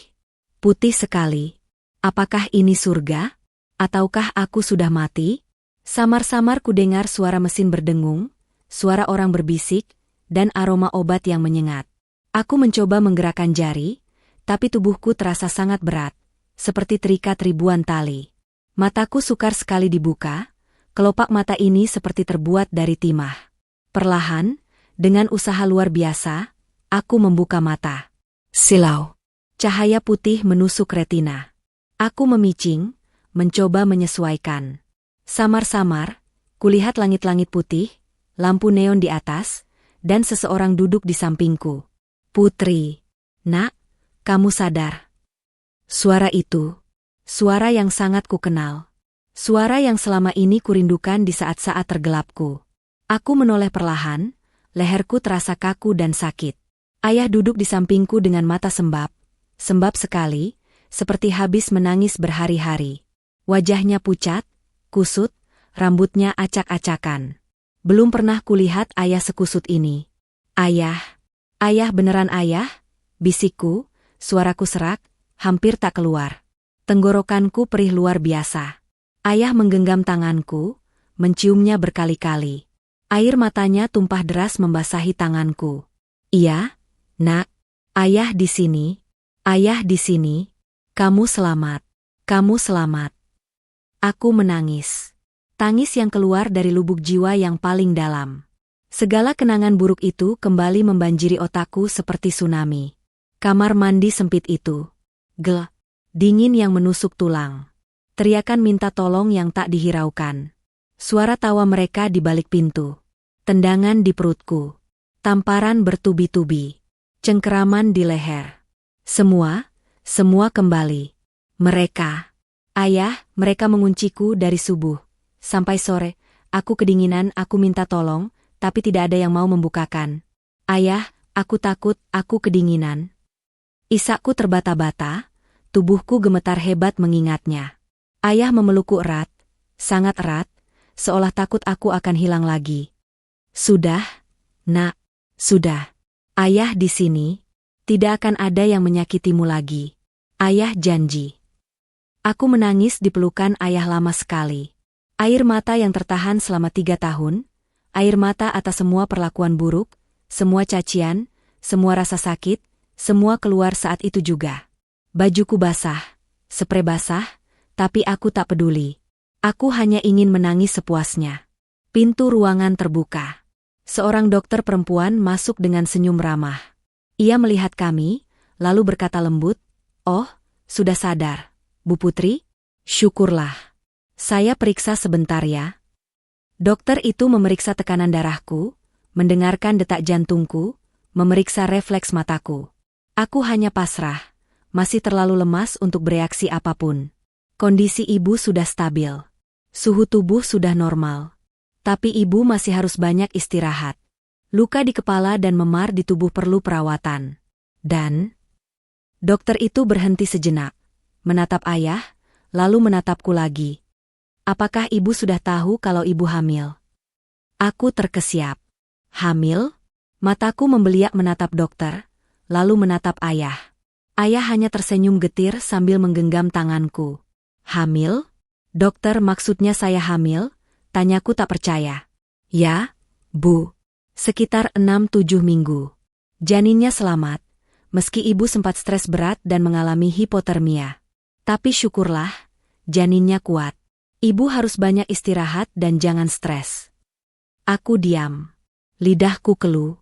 Putih sekali. Apakah ini surga? Ataukah aku sudah mati? Samar-samar kudengar suara mesin berdengung, suara orang berbisik, dan aroma obat yang menyengat. Aku mencoba menggerakkan jari, tapi tubuhku terasa sangat berat, seperti terikat ribuan tali. Mataku sukar sekali dibuka, kelopak mata ini seperti terbuat dari timah. Perlahan, dengan usaha luar biasa, aku membuka mata. Silau. Cahaya putih menusuk retina. Aku memicing, mencoba menyesuaikan. Samar-samar, kulihat langit-langit putih, lampu neon di atas, dan seseorang duduk di sampingku. "Putri, Nak, kamu sadar?" Suara itu, suara yang sangat kukenal. Suara yang selama ini kurindukan di saat-saat tergelapku. Aku menoleh perlahan, leherku terasa kaku dan sakit. Ayah duduk di sampingku dengan mata sembab sekali, seperti habis menangis berhari-hari. Wajahnya pucat, kusut, rambutnya acak-acakan. Belum pernah kulihat ayah sekusut ini. "Ayah, ayah beneran ayah?" bisikku, suaraku serak, hampir tak keluar. Tenggorokanku perih luar biasa. Ayah menggenggam tanganku, menciumnya berkali-kali. Air matanya tumpah deras membasahi tanganku. Iya, nak. Ayah di sini. Ayah di sini. Kamu selamat. Kamu selamat. Aku menangis. Tangis yang keluar dari lubuk jiwa yang paling dalam. Segala kenangan buruk itu kembali membanjiri otakku seperti tsunami. Kamar mandi sempit itu. Gelap. Dingin yang menusuk tulang. Teriakan minta tolong yang tak dihiraukan. Suara tawa mereka di balik pintu. Tendangan di perutku. Tamparan bertubi-tubi. Cengkeraman di leher. Semua kembali. Mereka. Ayah, mereka mengunciku dari subuh. Sampai sore, aku kedinginan, aku minta tolong, tapi tidak ada yang mau membukakan. Ayah, aku takut, aku kedinginan. Isakku terbata-bata, tubuhku gemetar hebat mengingatnya. Ayah memelukku erat, sangat erat, seolah takut aku akan hilang lagi. Sudah, nak, sudah. Ayah di sini, tidak akan ada yang menyakitimu lagi. Ayah janji. Aku menangis di pelukan ayah lama sekali. Air mata yang tertahan selama 3 tahun, air mata atas semua perlakuan buruk, semua cacian, semua rasa sakit, semua keluar saat itu juga. Bajuku basah, sprei basah, tapi aku tak peduli. Aku hanya ingin menangis sepuasnya. Pintu ruangan terbuka. Seorang dokter perempuan masuk dengan senyum ramah. Ia melihat kami, lalu berkata lembut, "Oh, sudah sadar, Bu Putri? Syukurlah. Saya periksa sebentar ya." Dokter itu memeriksa tekanan darahku, mendengarkan detak jantungku, memeriksa refleks mataku. Aku hanya pasrah, masih terlalu lemas untuk bereaksi apapun. Kondisi ibu sudah stabil. Suhu tubuh sudah normal. Tapi ibu masih harus banyak istirahat. Luka di kepala dan memar di tubuh perlu perawatan. Dan dokter itu berhenti sejenak, menatap ayah, lalu menatapku lagi. "Apakah ibu sudah tahu kalau ibu hamil?" Aku terkesiap. "Hamil?" Mataku membeliak menatap dokter, lalu menatap ayah. Ayah hanya tersenyum getir sambil menggenggam tanganku. "Hamil? Dokter, maksudnya saya hamil?" Tanyaku tak percaya. "Ya, Bu. Sekitar 6-7 minggu. Janinnya selamat, meski ibu sempat stres berat dan mengalami hipotermia. Tapi syukurlah, janinnya kuat. Ibu harus banyak istirahat dan jangan stres." Aku diam. Lidahku keluh.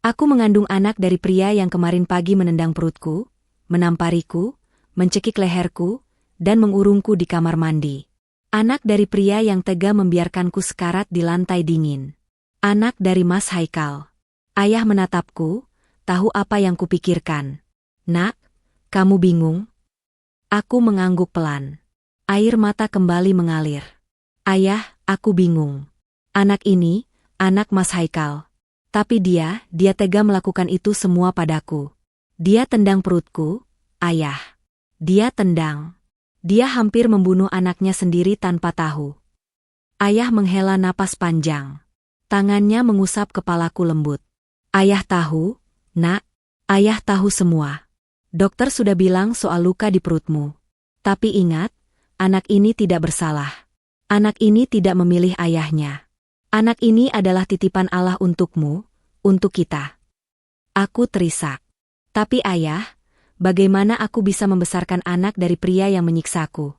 Aku mengandung anak dari pria yang kemarin pagi menendang perutku, menampariku, mencekik leherku, dan mengurungku di kamar mandi. Anak dari pria yang tega membiarkanku sekarat di lantai dingin. Anak dari Mas Haikal. Ayah menatapku, tahu apa yang kupikirkan. "Nak, kamu bingung?" Aku mengangguk pelan. Air mata kembali mengalir. "Ayah, aku bingung. Anak ini, anak Mas Haikal. Tapi dia tega melakukan itu semua padaku. Dia tendang perutku, ayah. Dia tendang. Dia hampir membunuh anaknya sendiri tanpa tahu." Ayah menghela napas panjang. Tangannya mengusap kepalaku lembut. "Ayah tahu, nak. Ayah tahu semua. Dokter sudah bilang soal luka di perutmu. Tapi ingat, anak ini tidak bersalah. Anak ini tidak memilih ayahnya. Anak ini adalah titipan Allah untukmu, untuk kita." Aku terisak. "Tapi ayah, bagaimana aku bisa membesarkan anak dari pria yang menyiksaku?"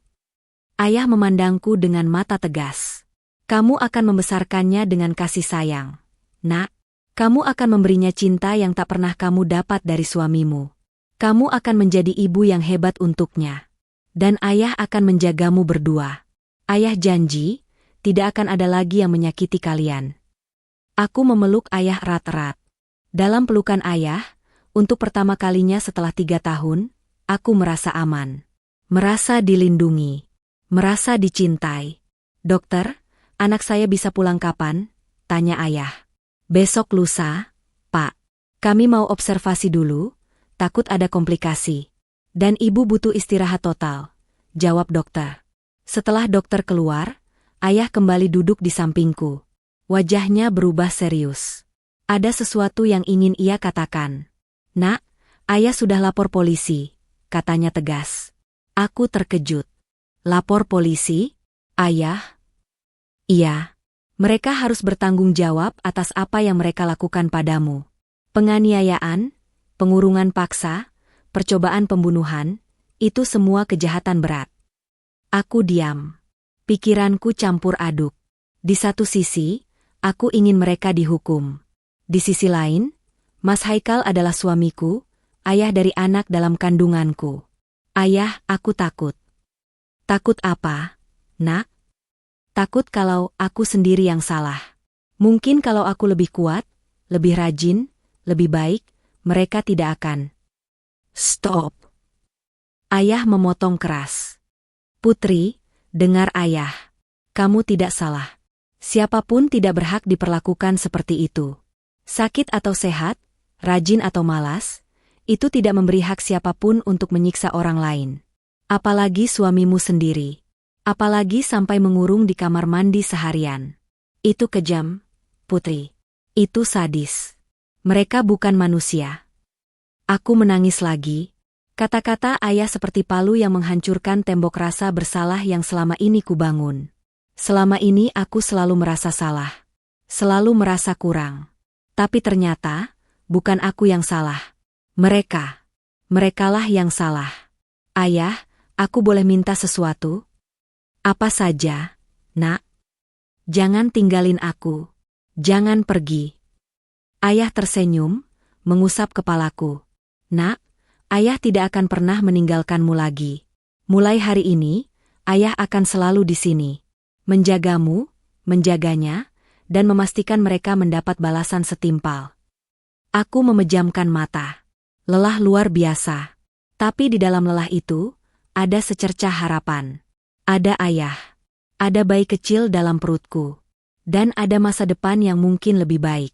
Ayah memandangku dengan mata tegas. "Kamu akan membesarkannya dengan kasih sayang. Nak, kamu akan memberinya cinta yang tak pernah kamu dapat dari suamimu. Kamu akan menjadi ibu yang hebat untuknya. Dan ayah akan menjagamu berdua. Ayah janji, tidak akan ada lagi yang menyakiti kalian." Aku memeluk ayah erat-erat. Dalam pelukan ayah, untuk pertama kalinya setelah 3 tahun, aku merasa aman. Merasa dilindungi. Merasa dicintai. "Dokter, anak saya bisa pulang kapan?" tanya ayah. "Besok lusa, Pak. Kami mau observasi dulu, takut ada komplikasi. Dan ibu butuh istirahat total," jawab dokter. Setelah dokter keluar, ayah kembali duduk di sampingku. Wajahnya berubah serius. Ada sesuatu yang ingin ia katakan. "Nak, ayah sudah lapor polisi," katanya tegas. Aku terkejut. "Lapor polisi? Ayah?" "Iya. Mereka harus bertanggung jawab atas apa yang mereka lakukan padamu." Penganiayaan, pengurungan paksa, percobaan pembunuhan, itu semua kejahatan berat. Aku diam. Pikiranku campur aduk. Di satu sisi, aku ingin mereka dihukum. Di sisi lain, Mas Haikal adalah suamiku, ayah dari anak dalam kandunganku. Ayah, aku takut. Takut apa, Nak? Takut kalau aku sendiri yang salah. Mungkin kalau aku lebih kuat, lebih rajin, lebih baik, mereka tidak akan. Stop. Ayah memotong keras. Putri, dengar ayah. Kamu tidak salah. Siapapun tidak berhak diperlakukan seperti itu. Sakit atau sehat, rajin atau malas, itu tidak memberi hak siapapun untuk menyiksa orang lain. Apalagi suamimu sendiri. Apalagi sampai mengurung di kamar mandi seharian. Itu kejam, Putri. Itu sadis. Mereka bukan manusia. Aku menangis lagi. Kata-kata ayah seperti palu yang menghancurkan tembok rasa bersalah yang selama ini kubangun. Selama ini aku selalu merasa salah. Selalu merasa kurang. Tapi ternyata, bukan aku yang salah. Mereka. Merekalah yang salah. Ayah, aku boleh minta sesuatu? Apa saja, Nak? Jangan tinggalin aku. Jangan pergi. Ayah tersenyum, mengusap kepalaku. Nak, ayah tidak akan pernah meninggalkanmu lagi. Mulai hari ini, ayah akan selalu di sini. Menjagamu, menjaganya, dan memastikan mereka mendapat balasan setimpal. Aku memejamkan mata. Lelah luar biasa. Tapi di dalam lelah itu, ada secercah harapan. Ada ayah. Ada bayi kecil dalam perutku. Dan ada masa depan yang mungkin lebih baik.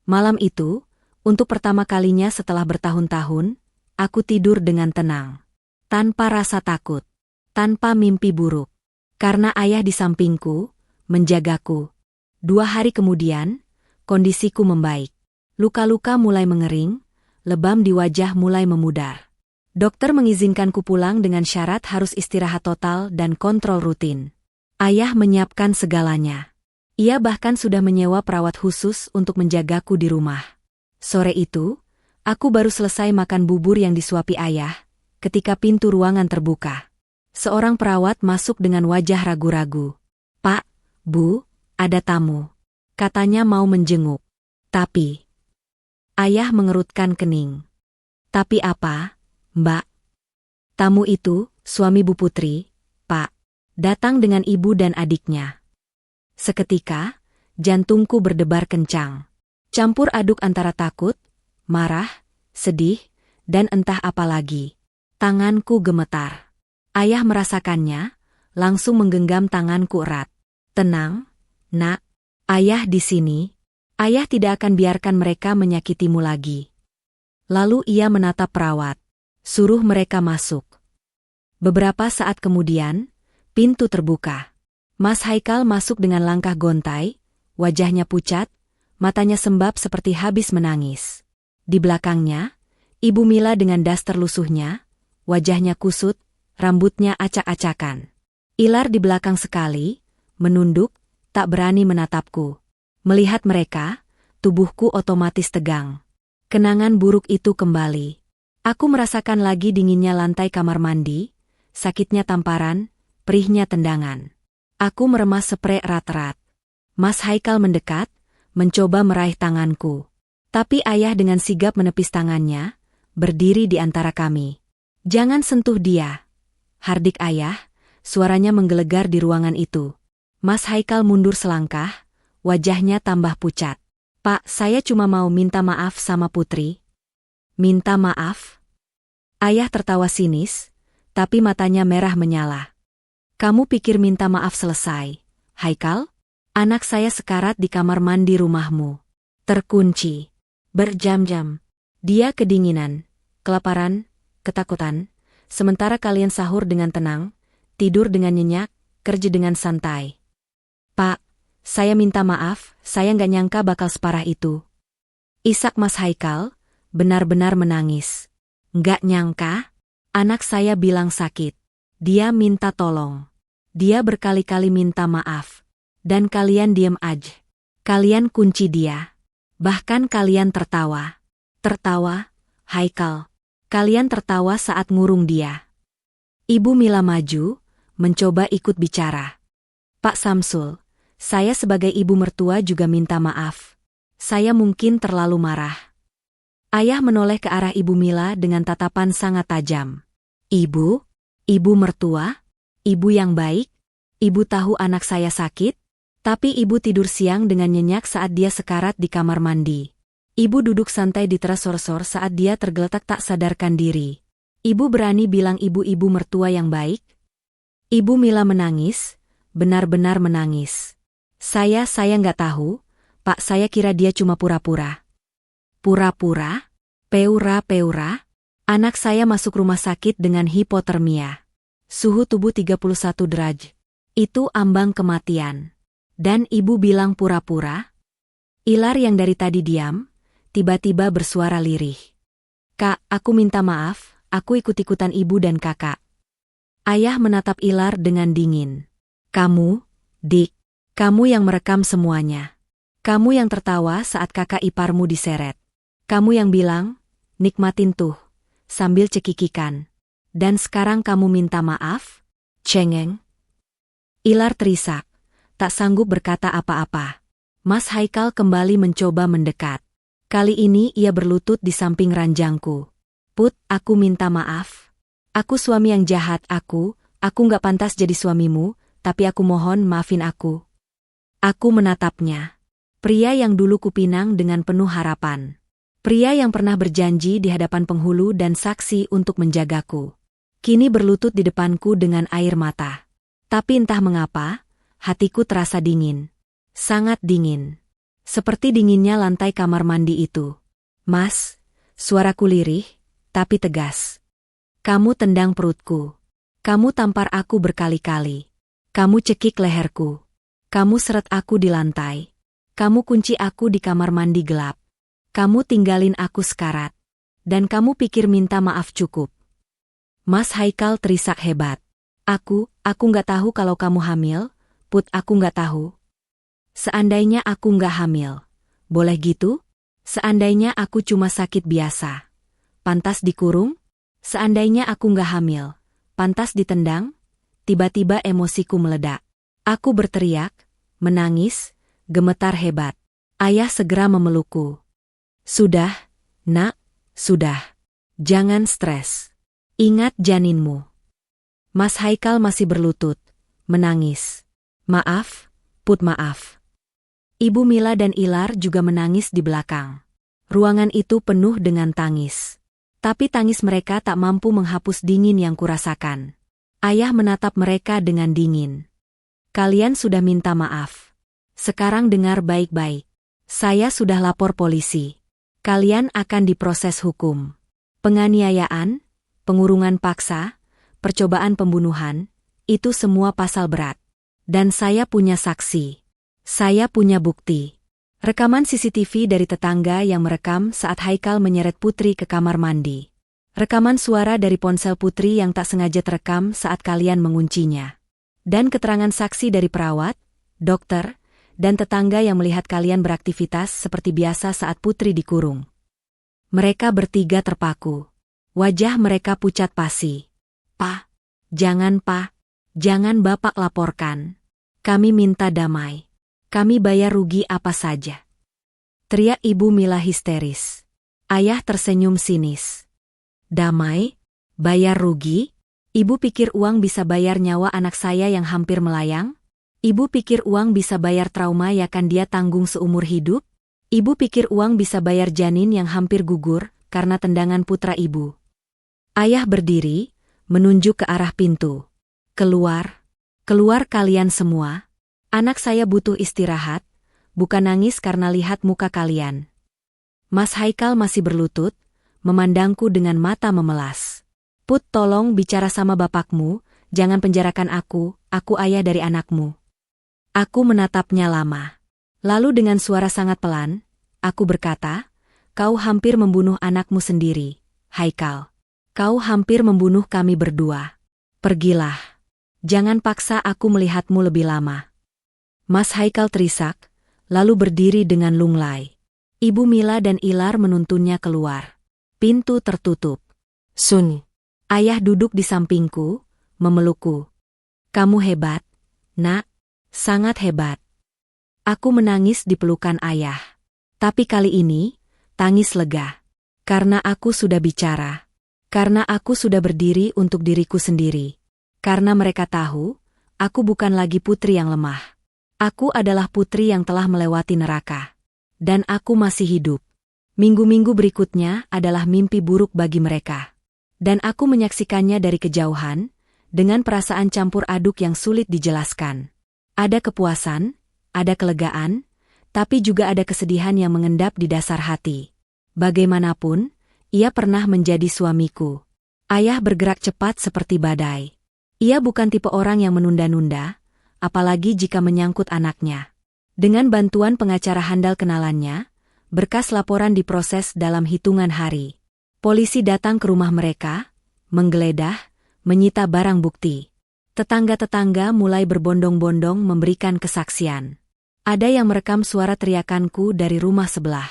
Malam itu, untuk pertama kalinya setelah bertahun-tahun, aku tidur dengan tenang. Tanpa rasa takut. Tanpa mimpi buruk. Karena ayah di sampingku, menjagaku. 2 hari kemudian, kondisiku membaik. Luka-luka mulai mengering, lebam di wajah mulai memudar. Dokter mengizinkanku pulang dengan syarat harus istirahat total dan kontrol rutin. Ayah menyiapkan segalanya. Ia bahkan sudah menyewa perawat khusus untuk menjagaku di rumah. Sore itu, aku baru selesai makan bubur yang disuapi ayah, ketika pintu ruangan terbuka. Seorang perawat masuk dengan wajah ragu-ragu. Pak, Bu, ada tamu. Katanya mau menjenguk. Tapi... Ayah mengerutkan kening. Tapi apa, Mbak? Tamu itu, suami Bu Putri, Pak. Datang dengan ibu dan adiknya. Seketika, jantungku berdebar kencang. Campur aduk antara takut, marah, sedih, dan entah apa lagi. Tanganku gemetar. Ayah merasakannya, langsung menggenggam tanganku erat. Tenang, Nak. Ayah di sini. Ayah tidak akan biarkan mereka menyakitimu lagi. Lalu ia menatap perawat. Suruh mereka masuk. Beberapa saat kemudian, pintu terbuka. Mas Haikal masuk dengan langkah gontai, wajahnya pucat, matanya sembab seperti habis menangis. Di belakangnya, Ibu Mila dengan daster lusuhnya, wajahnya kusut, rambutnya acak-acakan. Ilar di belakang sekali, menunduk, tak berani menatapku. Melihat mereka, tubuhku otomatis tegang. Kenangan buruk itu kembali. Aku merasakan lagi dinginnya lantai kamar mandi, sakitnya tamparan, perihnya tendangan. Aku meremas sprei erat-erat. Mas Haikal mendekat, mencoba meraih tanganku. Tapi ayah dengan sigap menepis tangannya, berdiri di antara kami. Jangan sentuh dia. Hardik ayah, suaranya menggelegar di ruangan itu. Mas Haikal mundur selangkah, wajahnya tambah pucat. Pak, saya cuma mau minta maaf sama Putri. Minta maaf? Ayah tertawa sinis, tapi matanya merah menyala. Kamu pikir minta maaf selesai, Haikal? Anak saya sekarat di kamar mandi rumahmu. Terkunci. Berjam-jam. Dia kedinginan, kelaparan, ketakutan. Sementara kalian sahur dengan tenang, tidur dengan nyenyak, kerja dengan santai. Pak, saya minta maaf, saya nggak nyangka bakal separah itu. Isak Mas Haikal, benar-benar menangis. Nggak nyangka? Anak saya bilang sakit. Dia minta tolong. Dia berkali-kali minta maaf. Dan kalian diem aja. Kalian kunci dia. Bahkan kalian tertawa. Tertawa, Haikal. Kalian tertawa saat ngurung dia. Ibu Mila maju, mencoba ikut bicara. Pak Samsul, saya sebagai ibu mertua juga minta maaf. Saya mungkin terlalu marah. Ayah menoleh ke arah Ibu Mila dengan tatapan sangat tajam. Ibu? Ibu mertua? Ibu yang baik? Ibu tahu anak saya sakit? Tapi ibu tidur siang dengan nyenyak saat dia sekarat di kamar mandi. Ibu duduk santai di teras sorsor saat dia tergeletak tak sadarkan diri. Ibu berani bilang ibu-ibu mertua yang baik? Ibu Mila menangis, benar-benar menangis. Saya nggak tahu, Pak, saya kira dia cuma pura-pura. Pura-pura? Peura-peura? Anak saya masuk rumah sakit dengan hipotermia. Suhu tubuh 31 derajat. Itu ambang kematian. Dan ibu bilang pura-pura? Ilar yang dari tadi diam, tiba-tiba bersuara lirih. Kak, aku minta maaf, aku ikut-ikutan ibu dan kakak. Ayah menatap Ilar dengan dingin. Kamu, Dik, kamu yang merekam semuanya. Kamu yang tertawa saat kakak iparmu diseret. Kamu yang bilang, nikmatin tuh, sambil cekikikan. Dan sekarang kamu minta maaf? Cengeng. Ilar terisak, tak sanggup berkata apa-apa. Mas Haikal kembali mencoba mendekat. Kali ini ia berlutut di samping ranjangku. Put, aku minta maaf. Aku suami yang jahat, aku nggak pantas jadi suamimu, tapi aku mohon maafin aku. Aku menatapnya. Pria yang dulu kupinang dengan penuh harapan. Pria yang pernah berjanji di hadapan penghulu dan saksi untuk menjagaku. Kini berlutut di depanku dengan air mata. Tapi entah mengapa, hatiku terasa dingin. Sangat dingin. Seperti dinginnya lantai kamar mandi itu. Mas, suaraku lirih, tapi tegas. Kamu tendang perutku. Kamu tampar aku berkali-kali. Kamu cekik leherku. Kamu seret aku di lantai. Kamu kunci aku di kamar mandi gelap. Kamu tinggalin aku sekarat. Dan kamu pikir minta maaf cukup. Mas Haikal terisak hebat. Aku nggak tahu kalau kamu hamil, Put, aku nggak tahu. Seandainya aku nggak hamil, boleh gitu? Seandainya aku cuma sakit biasa, pantas dikurung? Seandainya aku nggak hamil, pantas ditendang? Tiba-tiba emosiku meledak. Aku berteriak, menangis, gemetar hebat. Ayah segera memelukku. Sudah, nak, sudah. Jangan stres. Ingat janinmu. Mas Haikal masih berlutut, menangis. Maaf, Put, maaf. Ibu Mila dan Ilar juga menangis di belakang. Ruangan itu penuh dengan tangis. Tapi tangis mereka tak mampu menghapus dingin yang kurasakan. Ayah menatap mereka dengan dingin. Kalian sudah minta maaf. Sekarang dengar baik-baik. Saya sudah lapor polisi. Kalian akan diproses hukum. Penganiayaan, pengurungan paksa, percobaan pembunuhan, itu semua pasal berat. Dan saya punya saksi. Saya punya bukti. Rekaman CCTV dari tetangga yang merekam saat Haikal menyeret Putri ke kamar mandi. Rekaman suara dari ponsel Putri yang tak sengaja terekam saat kalian menguncinya. Dan keterangan saksi dari perawat, dokter, dan tetangga yang melihat kalian beraktivitas seperti biasa saat Putri dikurung. Mereka bertiga terpaku. Wajah mereka pucat pasi. Pak, jangan Pak, jangan Bapak laporkan. Kami minta damai. Kami bayar rugi apa saja. Teriak Ibu Mila histeris. Ayah tersenyum sinis. Damai? Bayar rugi? Ibu pikir uang bisa bayar nyawa anak saya yang hampir melayang? Ibu pikir uang bisa bayar trauma yang akan dia tanggung seumur hidup? Ibu pikir uang bisa bayar janin yang hampir gugur karena tendangan putra ibu? Ayah berdiri, menunjuk ke arah pintu. Keluar. Keluar kalian semua. Anak saya butuh istirahat, bukan nangis karena lihat muka kalian. Mas Haikal masih berlutut, memandangku dengan mata memelas. Put, tolong bicara sama bapakmu, jangan penjarakan aku ayah dari anakmu. Aku menatapnya lama. Lalu dengan suara sangat pelan, aku berkata, kau hampir membunuh anakmu sendiri, Haikal. Kau hampir membunuh kami berdua. Pergilah. Jangan paksa aku melihatmu lebih lama. Mas Haikal terisak, lalu berdiri dengan lunglai. Ibu Mila dan Ilar menuntunnya keluar. Pintu tertutup. Sun. Ayah duduk di sampingku, memelukku. Kamu hebat, Nak. Sangat hebat. Aku menangis di pelukan ayah. Tapi kali ini, tangis lega. Karena aku sudah bicara. Karena aku sudah berdiri untuk diriku sendiri. Karena mereka tahu, aku bukan lagi putri yang lemah. Aku adalah putri yang telah melewati neraka. Dan aku masih hidup. Minggu-minggu berikutnya adalah mimpi buruk bagi mereka. Dan aku menyaksikannya dari kejauhan, dengan perasaan campur aduk yang sulit dijelaskan. Ada kepuasan, ada kelegaan, tapi juga ada kesedihan yang mengendap di dasar hati. Bagaimanapun, ia pernah menjadi suamiku. Ayah bergerak cepat seperti badai. Ia bukan tipe orang yang menunda-nunda, apalagi jika menyangkut anaknya. Dengan bantuan pengacara handal kenalannya, berkas laporan diproses dalam hitungan hari. Polisi datang ke rumah mereka, menggeledah, menyita barang bukti. Tetangga-tetangga mulai berbondong-bondong memberikan kesaksian. Ada yang merekam suara teriakanku dari rumah sebelah.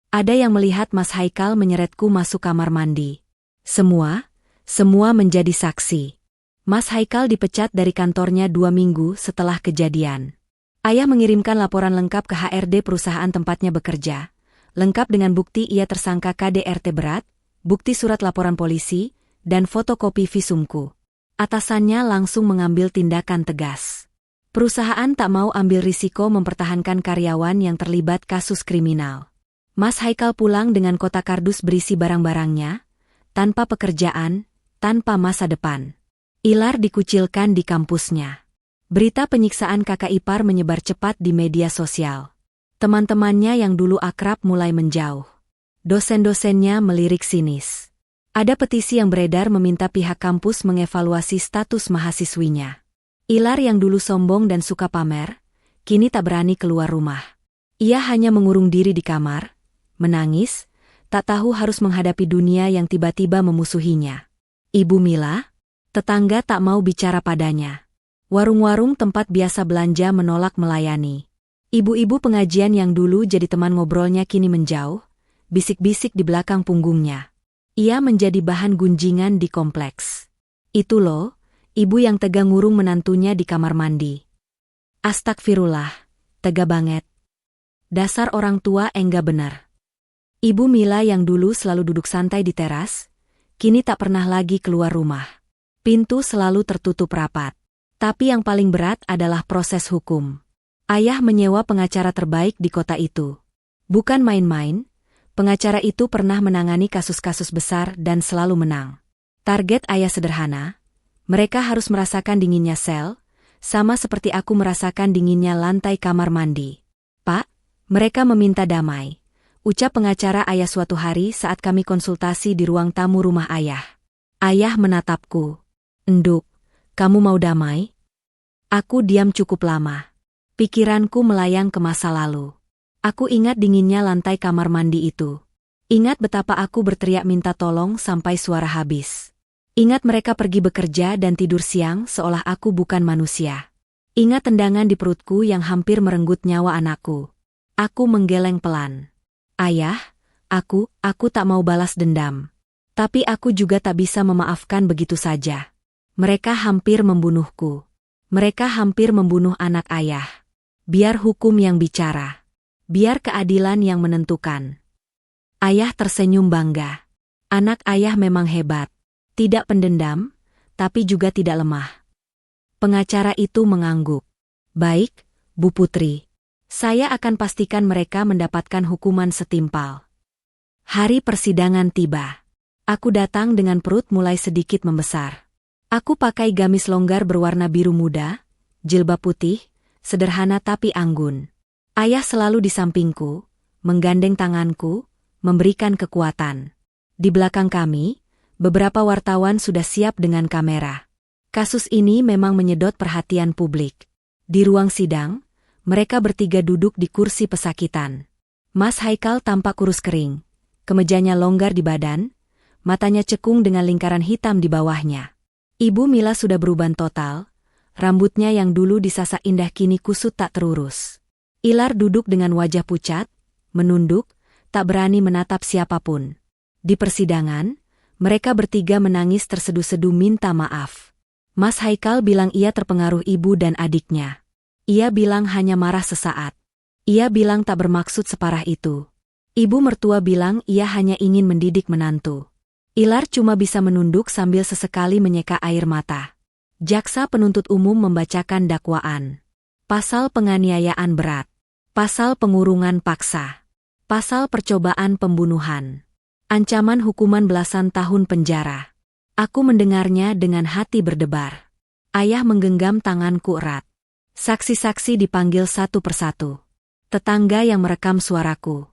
Ada yang melihat Mas Haikal menyeretku masuk kamar mandi. Semua menjadi saksi. Mas Haikal dipecat dari kantornya 2 minggu setelah kejadian. Ayah mengirimkan laporan lengkap ke HRD perusahaan tempatnya bekerja, lengkap dengan bukti ia tersangka KDRT berat, bukti surat laporan polisi, dan fotokopi visumku. Atasannya langsung mengambil tindakan tegas. Perusahaan tak mau ambil risiko mempertahankan karyawan yang terlibat kasus kriminal. Mas Haikal pulang dengan kotak kardus berisi barang-barangnya, tanpa pekerjaan, tanpa masa depan. Ilar dikucilkan di kampusnya. Berita penyiksaan kakak ipar menyebar cepat di media sosial. Teman-temannya yang dulu akrab mulai menjauh. Dosen-dosennya melirik sinis. Ada petisi yang beredar meminta pihak kampus mengevaluasi status mahasiswinya. Ilar yang dulu sombong dan suka pamer, kini tak berani keluar rumah. Ia hanya mengurung diri di kamar, menangis, tak tahu harus menghadapi dunia yang tiba-tiba memusuhinya. Ibu Mila, tetangga tak mau bicara padanya. Warung-warung tempat biasa belanja menolak melayani. Ibu-ibu pengajian yang dulu jadi teman ngobrolnya kini menjauh, bisik-bisik di belakang punggungnya. Ia menjadi bahan gunjingan di kompleks. Itu loh, ibu yang tega ngurung menantunya di kamar mandi. Astagfirullah, tega banget. Dasar orang tua enggak benar. Ibu Mila yang dulu selalu duduk santai di teras, kini tak pernah lagi keluar rumah. Pintu selalu tertutup rapat. Tapi yang paling berat adalah proses hukum. Ayah menyewa pengacara terbaik di kota itu. Bukan main-main, pengacara itu pernah menangani kasus-kasus besar dan selalu menang. Target ayah sederhana, mereka harus merasakan dinginnya sel, sama seperti aku merasakan dinginnya lantai kamar mandi. Pak, mereka meminta damai, ucap pengacara ayah suatu hari saat kami konsultasi di ruang tamu rumah ayah. Ayah menatapku. Enduk, kamu mau damai? Aku diam cukup lama. Pikiranku melayang ke masa lalu. Aku ingat dinginnya lantai kamar mandi itu. Ingat betapa aku berteriak minta tolong sampai suara habis. Ingat mereka pergi bekerja dan tidur siang seolah aku bukan manusia. Ingat tendangan di perutku yang hampir merenggut nyawa anakku. Aku menggeleng pelan. Ayah, aku tak mau balas dendam. Tapi aku juga tak bisa memaafkan begitu saja. Mereka hampir membunuhku. Mereka hampir membunuh anak ayah. Biar hukum yang bicara. Biar keadilan yang menentukan. Ayah tersenyum bangga. Anak ayah memang hebat. Tidak pendendam, tapi juga tidak lemah. Pengacara itu mengangguk. Baik, Bu Putri. Saya akan pastikan mereka mendapatkan hukuman setimpal. Hari persidangan tiba. Aku datang dengan perut mulai sedikit membesar. Aku pakai gamis longgar berwarna biru muda, jilbab putih, sederhana tapi anggun. Ayah selalu di sampingku, menggandeng tanganku, memberikan kekuatan. Di belakang kami, beberapa wartawan sudah siap dengan kamera. Kasus ini memang menyedot perhatian publik. Di ruang sidang, mereka bertiga duduk di kursi pesakitan. Mas Haikal tampak kurus kering, kemejanya longgar di badan, matanya cekung dengan lingkaran hitam di bawahnya. Ibu Mila sudah beruban total, rambutnya yang dulu disasak indah kini kusut tak terurus. Ilar duduk dengan wajah pucat, menunduk, tak berani menatap siapapun. Di persidangan, mereka bertiga menangis terseduh-seduh minta maaf. Mas Haikal bilang ia terpengaruh ibu dan adiknya. Ia bilang hanya marah sesaat. Ia bilang tak bermaksud separah itu. Ibu mertua bilang ia hanya ingin mendidik menantu. Ilar cuma bisa menunduk sambil sesekali menyeka air mata. Jaksa penuntut umum membacakan dakwaan. Pasal penganiayaan berat. Pasal pengurungan paksa. Pasal percobaan pembunuhan. Ancaman hukuman belasan tahun penjara. Aku mendengarnya dengan hati berdebar. Ayah menggenggam tanganku erat. Saksi-saksi dipanggil satu persatu. Tetangga yang merekam suaraku.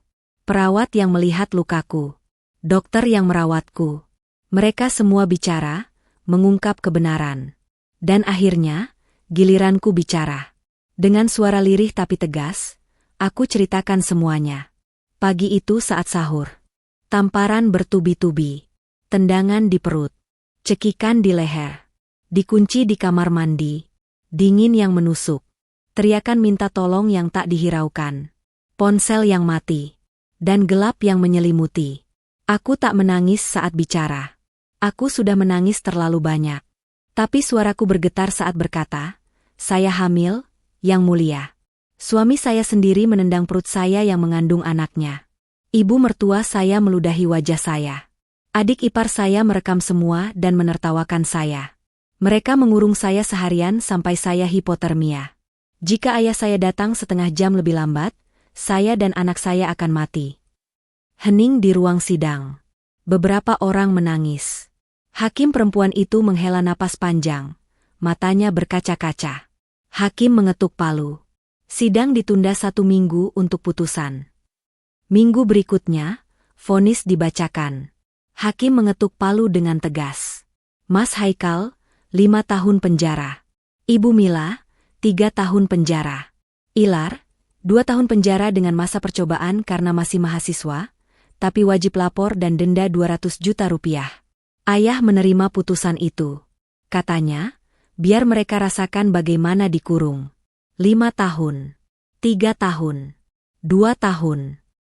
Perawat yang melihat lukaku. Dokter yang merawatku. Mereka semua bicara, mengungkap kebenaran. Dan akhirnya, giliranku bicara. Dengan suara lirih tapi tegas, aku ceritakan semuanya. Pagi itu saat sahur. Tamparan bertubi-tubi. Tendangan di perut. Cekikan di leher. Dikunci di kamar mandi. Dingin yang menusuk. Teriakan minta tolong yang tak dihiraukan. Ponsel yang mati. Dan gelap yang menyelimuti. Aku tak menangis saat bicara. Aku sudah menangis terlalu banyak. Tapi suaraku bergetar saat berkata, saya hamil, Yang Mulia. Suami saya sendiri menendang perut saya yang mengandung anaknya. Ibu mertua saya meludahi wajah saya. Adik ipar saya merekam semua dan menertawakan saya. Mereka mengurung saya seharian sampai saya hipotermia. Jika ayah saya datang setengah jam lebih lambat, saya dan anak saya akan mati. Hening di ruang sidang. Beberapa orang menangis. Hakim perempuan itu menghela napas panjang. Matanya berkaca-kaca. Hakim mengetuk palu. Sidang ditunda 1 minggu untuk putusan. Minggu berikutnya, vonis dibacakan. Hakim mengetuk palu dengan tegas. Mas Haikal, 5 tahun penjara. Ibu Mila, 3 tahun penjara. Ilar, 2 tahun penjara dengan masa percobaan karena masih mahasiswa, tapi wajib lapor dan denda 200 juta rupiah. Ayah menerima putusan itu. Katanya, biar mereka rasakan bagaimana dikurung. 5 tahun. 3 tahun. 2 tahun.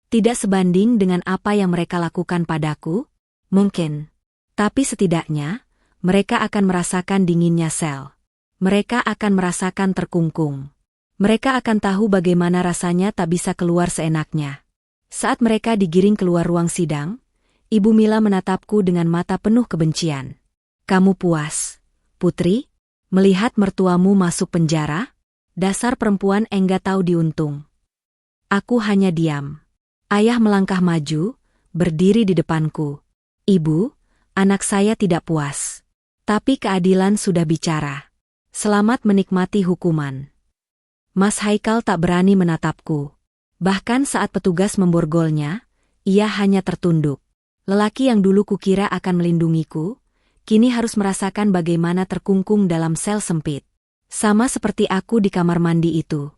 Tidak sebanding dengan apa yang mereka lakukan padaku? Mungkin. Tapi setidaknya, mereka akan merasakan dinginnya sel. Mereka akan merasakan terkungkung. Mereka akan tahu bagaimana rasanya tak bisa keluar seenaknya. Saat mereka digiring keluar ruang sidang, Ibu Mila menatapku dengan mata penuh kebencian. Kamu puas, Putri, melihat mertuamu masuk penjara? Dasar perempuan enggak tahu diuntung. Aku hanya diam. Ayah melangkah maju, berdiri di depanku. Ibu, anak saya tidak puas. Tapi keadilan sudah bicara. Selamat menikmati hukuman. Mas Haikal tak berani menatapku. Bahkan saat petugas memborgolnya, ia hanya tertunduk. Lelaki yang dulu kukira akan melindungiku, kini harus merasakan bagaimana terkungkung dalam sel sempit. Sama seperti aku di kamar mandi itu.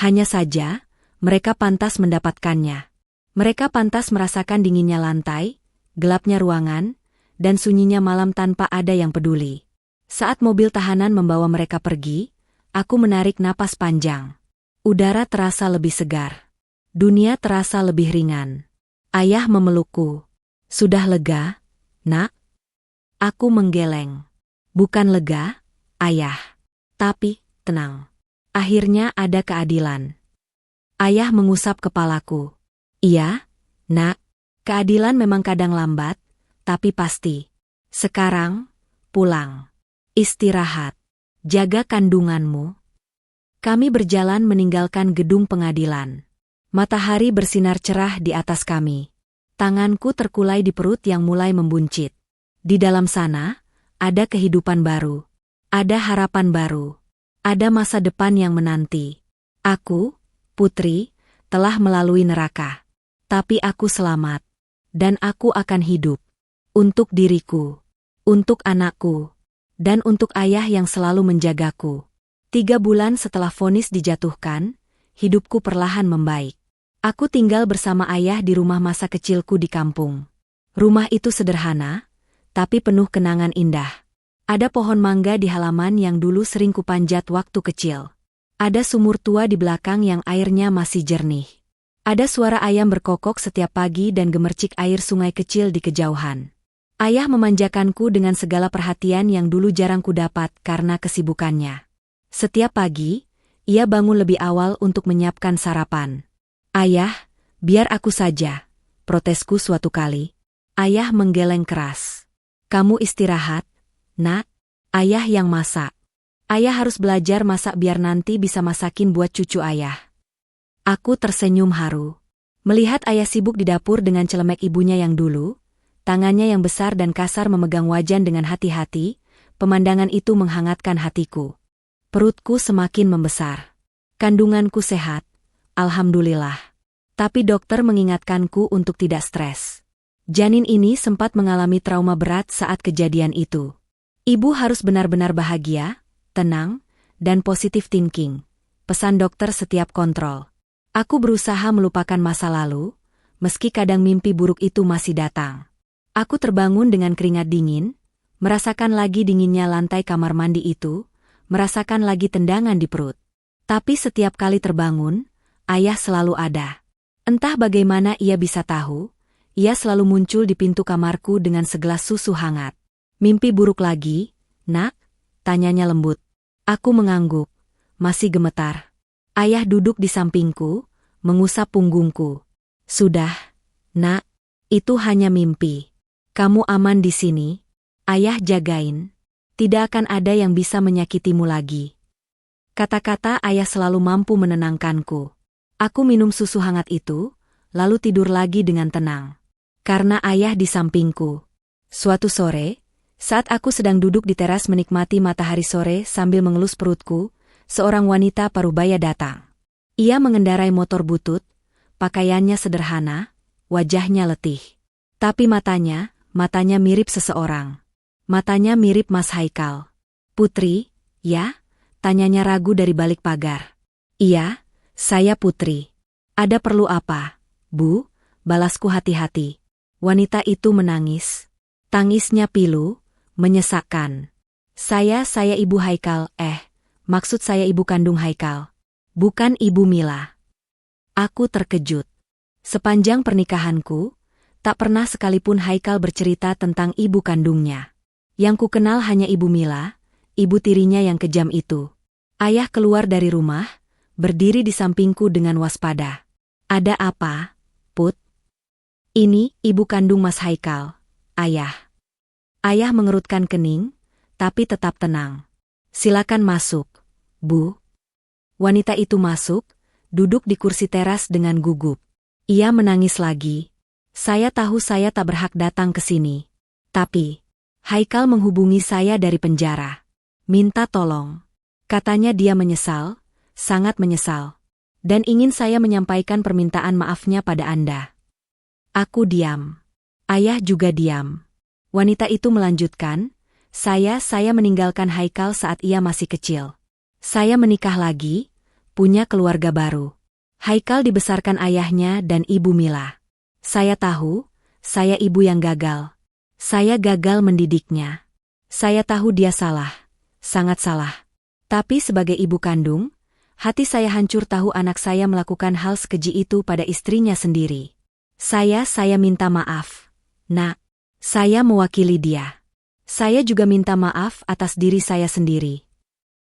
Hanya saja, mereka pantas mendapatkannya. Mereka pantas merasakan dinginnya lantai, gelapnya ruangan, dan sunyinya malam tanpa ada yang peduli. Saat mobil tahanan membawa mereka pergi, aku menarik napas panjang. Udara terasa lebih segar. Dunia terasa lebih ringan. Ayah memelukku. Sudah lega, Nak? Aku menggeleng. Bukan lega, Ayah. Tapi, tenang. Akhirnya ada keadilan. Ayah mengusap kepalaku. Iya, Nak. Keadilan memang kadang lambat, tapi pasti. Sekarang, pulang. Istirahat. Jaga kandunganmu. Kami berjalan meninggalkan gedung pengadilan. Matahari bersinar cerah di atas kami. Tanganku terkulai di perut yang mulai membuncit. Di dalam sana, ada kehidupan baru. Ada harapan baru. Ada masa depan yang menanti. Aku, Putri, telah melalui neraka. Tapi aku selamat. Dan aku akan hidup. Untuk diriku. Untuk anakku. Dan untuk ayah yang selalu menjagaku. 3 bulan setelah vonis dijatuhkan, hidupku perlahan membaik. Aku tinggal bersama ayah di rumah masa kecilku di kampung. Rumah itu sederhana, tapi penuh kenangan indah. Ada pohon mangga di halaman yang dulu sering kupanjat waktu kecil. Ada sumur tua di belakang yang airnya masih jernih. Ada suara ayam berkokok setiap pagi dan gemercik air sungai kecil di kejauhan. Ayah memanjakanku dengan segala perhatian yang dulu jarang kudapat karena kesibukannya. Setiap pagi, ia bangun lebih awal untuk menyiapkan sarapan. "Ayah, biar aku saja," protesku suatu kali. Ayah menggeleng keras. "Kamu istirahat, Nak. Ayah yang masak. Ayah harus belajar masak biar nanti bisa masakin buat cucu ayah." Aku tersenyum haru. Melihat ayah sibuk di dapur dengan celemek ibunya yang dulu, tangannya yang besar dan kasar memegang wajan dengan hati-hati, pemandangan itu menghangatkan hatiku. Perutku semakin membesar. Kandunganku sehat, alhamdulillah. Tapi dokter mengingatkanku untuk tidak stres. Janin ini sempat mengalami trauma berat saat kejadian itu. Ibu harus benar-benar bahagia, tenang, dan positive thinking, pesan dokter setiap kontrol. Aku berusaha melupakan masa lalu, meski kadang mimpi buruk itu masih datang. Aku terbangun dengan keringat dingin, merasakan lagi dinginnya lantai kamar mandi itu, merasakan lagi tendangan di perut. Tapi setiap kali terbangun, ayah selalu ada. Entah bagaimana ia bisa tahu, ia selalu muncul di pintu kamarku dengan segelas susu hangat. "Mimpi buruk lagi, Nak?" tanyanya lembut. Aku mengangguk, masih gemetar. Ayah duduk di sampingku, mengusap punggungku. "Sudah, Nak, itu hanya mimpi. Kamu aman di sini. Ayah jagain. Tidak akan ada yang bisa menyakitimu lagi." Kata-kata ayah selalu mampu menenangkanku. Aku minum susu hangat itu, lalu tidur lagi dengan tenang. Karena ayah di sampingku. Suatu sore, saat aku sedang duduk di teras menikmati matahari sore sambil mengelus perutku, seorang wanita parubaya datang. Ia mengendarai motor butut, pakaiannya sederhana, wajahnya letih. Tapi matanya mirip seseorang. Matanya mirip Mas Haikal. "Putri, ya?" tanyanya ragu dari balik pagar. "Iya, saya Putri." "Ada perlu apa, Bu?" balasku hati-hati. Wanita itu menangis. Tangisnya pilu, menyesakkan. Saya Ibu Haikal, maksud saya ibu kandung Haikal. Bukan Ibu Mila." Aku terkejut. Sepanjang pernikahanku, tak pernah sekalipun Haikal bercerita tentang ibu kandungnya. Yang ku kenal hanya Ibu Mila, ibu tirinya yang kejam itu. Ayah keluar dari rumah, berdiri di sampingku dengan waspada. "Ada apa, Put?" "Ini ibu kandung Mas Haikal, Ayah." Ayah mengerutkan kening, tapi tetap tenang. "Silakan masuk, Bu." Wanita itu masuk, duduk di kursi teras dengan gugup. Ia menangis lagi. "Saya tahu saya tak berhak datang ke sini. Tapi Haikal menghubungi saya dari penjara. Minta tolong. Katanya dia menyesal, sangat menyesal. Dan ingin saya menyampaikan permintaan maafnya pada Anda." Aku diam. Ayah juga diam. Wanita itu melanjutkan, Saya meninggalkan Haikal saat ia masih kecil. Saya menikah lagi, punya keluarga baru. Haikal dibesarkan ayahnya dan Ibu Mila. Saya tahu, saya ibu yang gagal. Saya gagal mendidiknya. Saya tahu dia salah, sangat salah. Tapi sebagai ibu kandung, hati saya hancur tahu anak saya melakukan hal sekeji itu pada istrinya sendiri. Saya minta maaf, Nak. Saya mewakili dia. Saya juga minta maaf atas diri saya sendiri.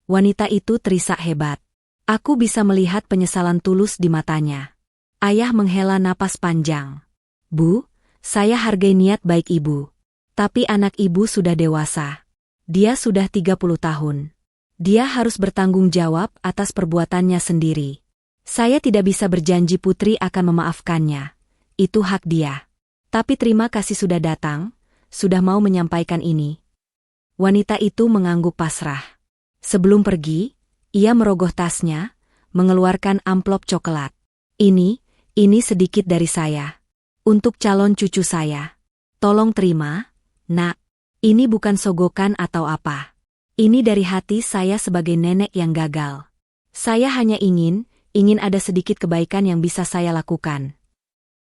Wanita itu terisak hebat. Aku bisa melihat penyesalan tulus di matanya. Ayah menghela napas panjang. Bu, saya hargai niat baik ibu. Tapi anak ibu sudah dewasa. Dia sudah 30 tahun. Dia harus bertanggung jawab atas perbuatannya sendiri. Saya tidak bisa berjanji Putri akan memaafkannya. Itu hak dia. Tapi terima kasih sudah datang, sudah mau menyampaikan ini. Wanita itu mengangguk pasrah. Sebelum pergi, ia merogoh tasnya, mengeluarkan amplop coklat. Ini sedikit dari saya. Untuk calon cucu saya. Tolong terima, Nak. Ini bukan sogokan atau apa. Ini dari hati saya sebagai nenek yang gagal. Saya hanya ingin ada sedikit kebaikan yang bisa saya lakukan.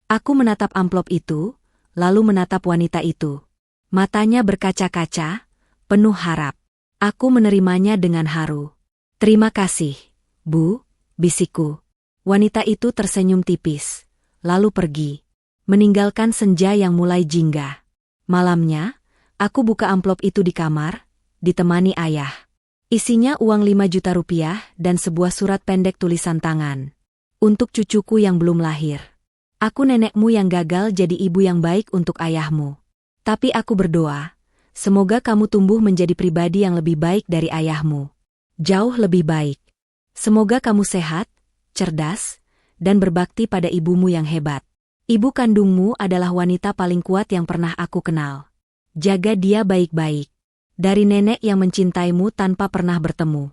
Aku menatap amplop itu, lalu menatap wanita itu. Matanya berkaca-kaca, penuh harap. Aku menerimanya dengan haru. Terima kasih, Bu, bisikku. Wanita itu tersenyum tipis, lalu pergi, meninggalkan senja yang mulai jingga. Malamnya, aku buka amplop itu di kamar, ditemani ayah. Isinya uang 5 juta rupiah dan sebuah surat pendek tulisan tangan. Untuk cucuku yang belum lahir. Aku nenekmu yang gagal jadi ibu yang baik untuk ayahmu. Tapi aku berdoa, semoga kamu tumbuh menjadi pribadi yang lebih baik dari ayahmu. Jauh lebih baik. Semoga kamu sehat, cerdas, dan berbakti pada ibumu yang hebat. Ibu kandungmu adalah wanita paling kuat yang pernah aku kenal. Jaga dia baik-baik. Dari nenek yang mencintaimu tanpa pernah bertemu.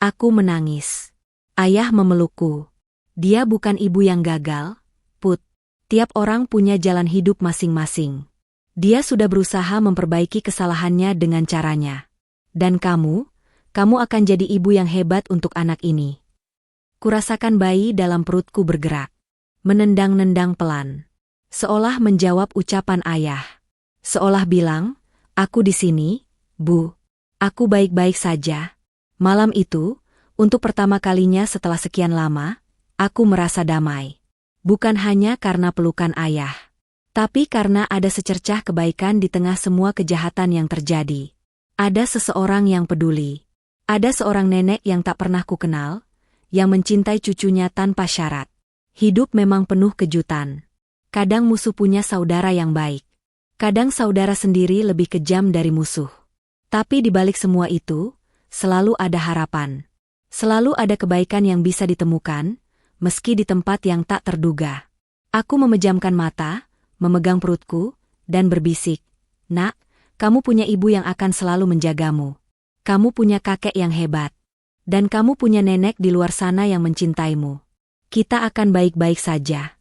Aku menangis. Ayah memelukku. Dia bukan ibu yang gagal, Put. Tiap orang punya jalan hidup masing-masing. Dia sudah berusaha memperbaiki kesalahannya dengan caranya. Dan kamu akan jadi ibu yang hebat untuk anak ini. Kurasakan bayi dalam perutku bergerak. Menendang-nendang pelan. Seolah menjawab ucapan ayah. Seolah bilang, aku di sini, Bu. Aku baik-baik saja. Malam itu, untuk pertama kalinya setelah sekian lama, aku merasa damai. Bukan hanya karena pelukan ayah. Tapi karena ada secercah kebaikan di tengah semua kejahatan yang terjadi. Ada seseorang yang peduli. Ada seorang nenek yang tak pernah ku kenal, yang mencintai cucunya tanpa syarat. Hidup memang penuh kejutan. Kadang musuh punya saudara yang baik. Kadang saudara sendiri lebih kejam dari musuh. Tapi di balik semua itu, selalu ada harapan. Selalu ada kebaikan yang bisa ditemukan, meski di tempat yang tak terduga. Aku memejamkan mata, memegang perutku, dan berbisik, Nak, kamu punya ibu yang akan selalu menjagamu. Kamu punya kakek yang hebat. Dan kamu punya nenek di luar sana yang mencintaimu. Kita akan baik-baik saja.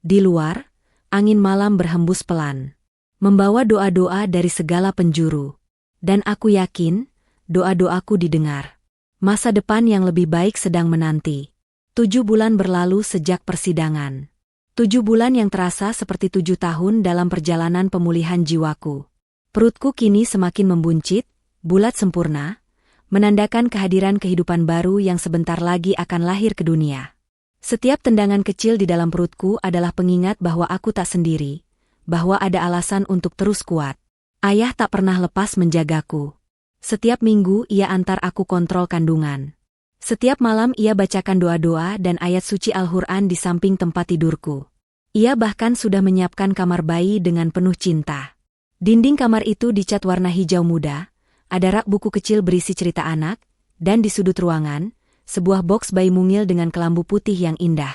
Di luar, angin malam berhembus pelan. Membawa doa-doa dari segala penjuru. Dan aku yakin, doa-doaku didengar. Masa depan yang lebih baik sedang menanti. 7 bulan berlalu sejak persidangan. 7 bulan yang terasa seperti 7 tahun dalam perjalanan pemulihan jiwaku. Perutku kini semakin membuncit, bulat sempurna, menandakan kehadiran kehidupan baru yang sebentar lagi akan lahir ke dunia. Setiap tendangan kecil di dalam perutku adalah pengingat bahwa aku tak sendiri, bahwa ada alasan untuk terus kuat. Ayah tak pernah lepas menjagaku. Setiap minggu ia antar aku kontrol kandungan. Setiap malam ia bacakan doa-doa dan ayat suci Al-Quran di samping tempat tidurku. Ia bahkan sudah menyiapkan kamar bayi dengan penuh cinta. Dinding kamar itu dicat warna hijau muda, ada rak buku kecil berisi cerita anak, dan di sudut ruangan, sebuah boks bayi mungil dengan kelambu putih yang indah.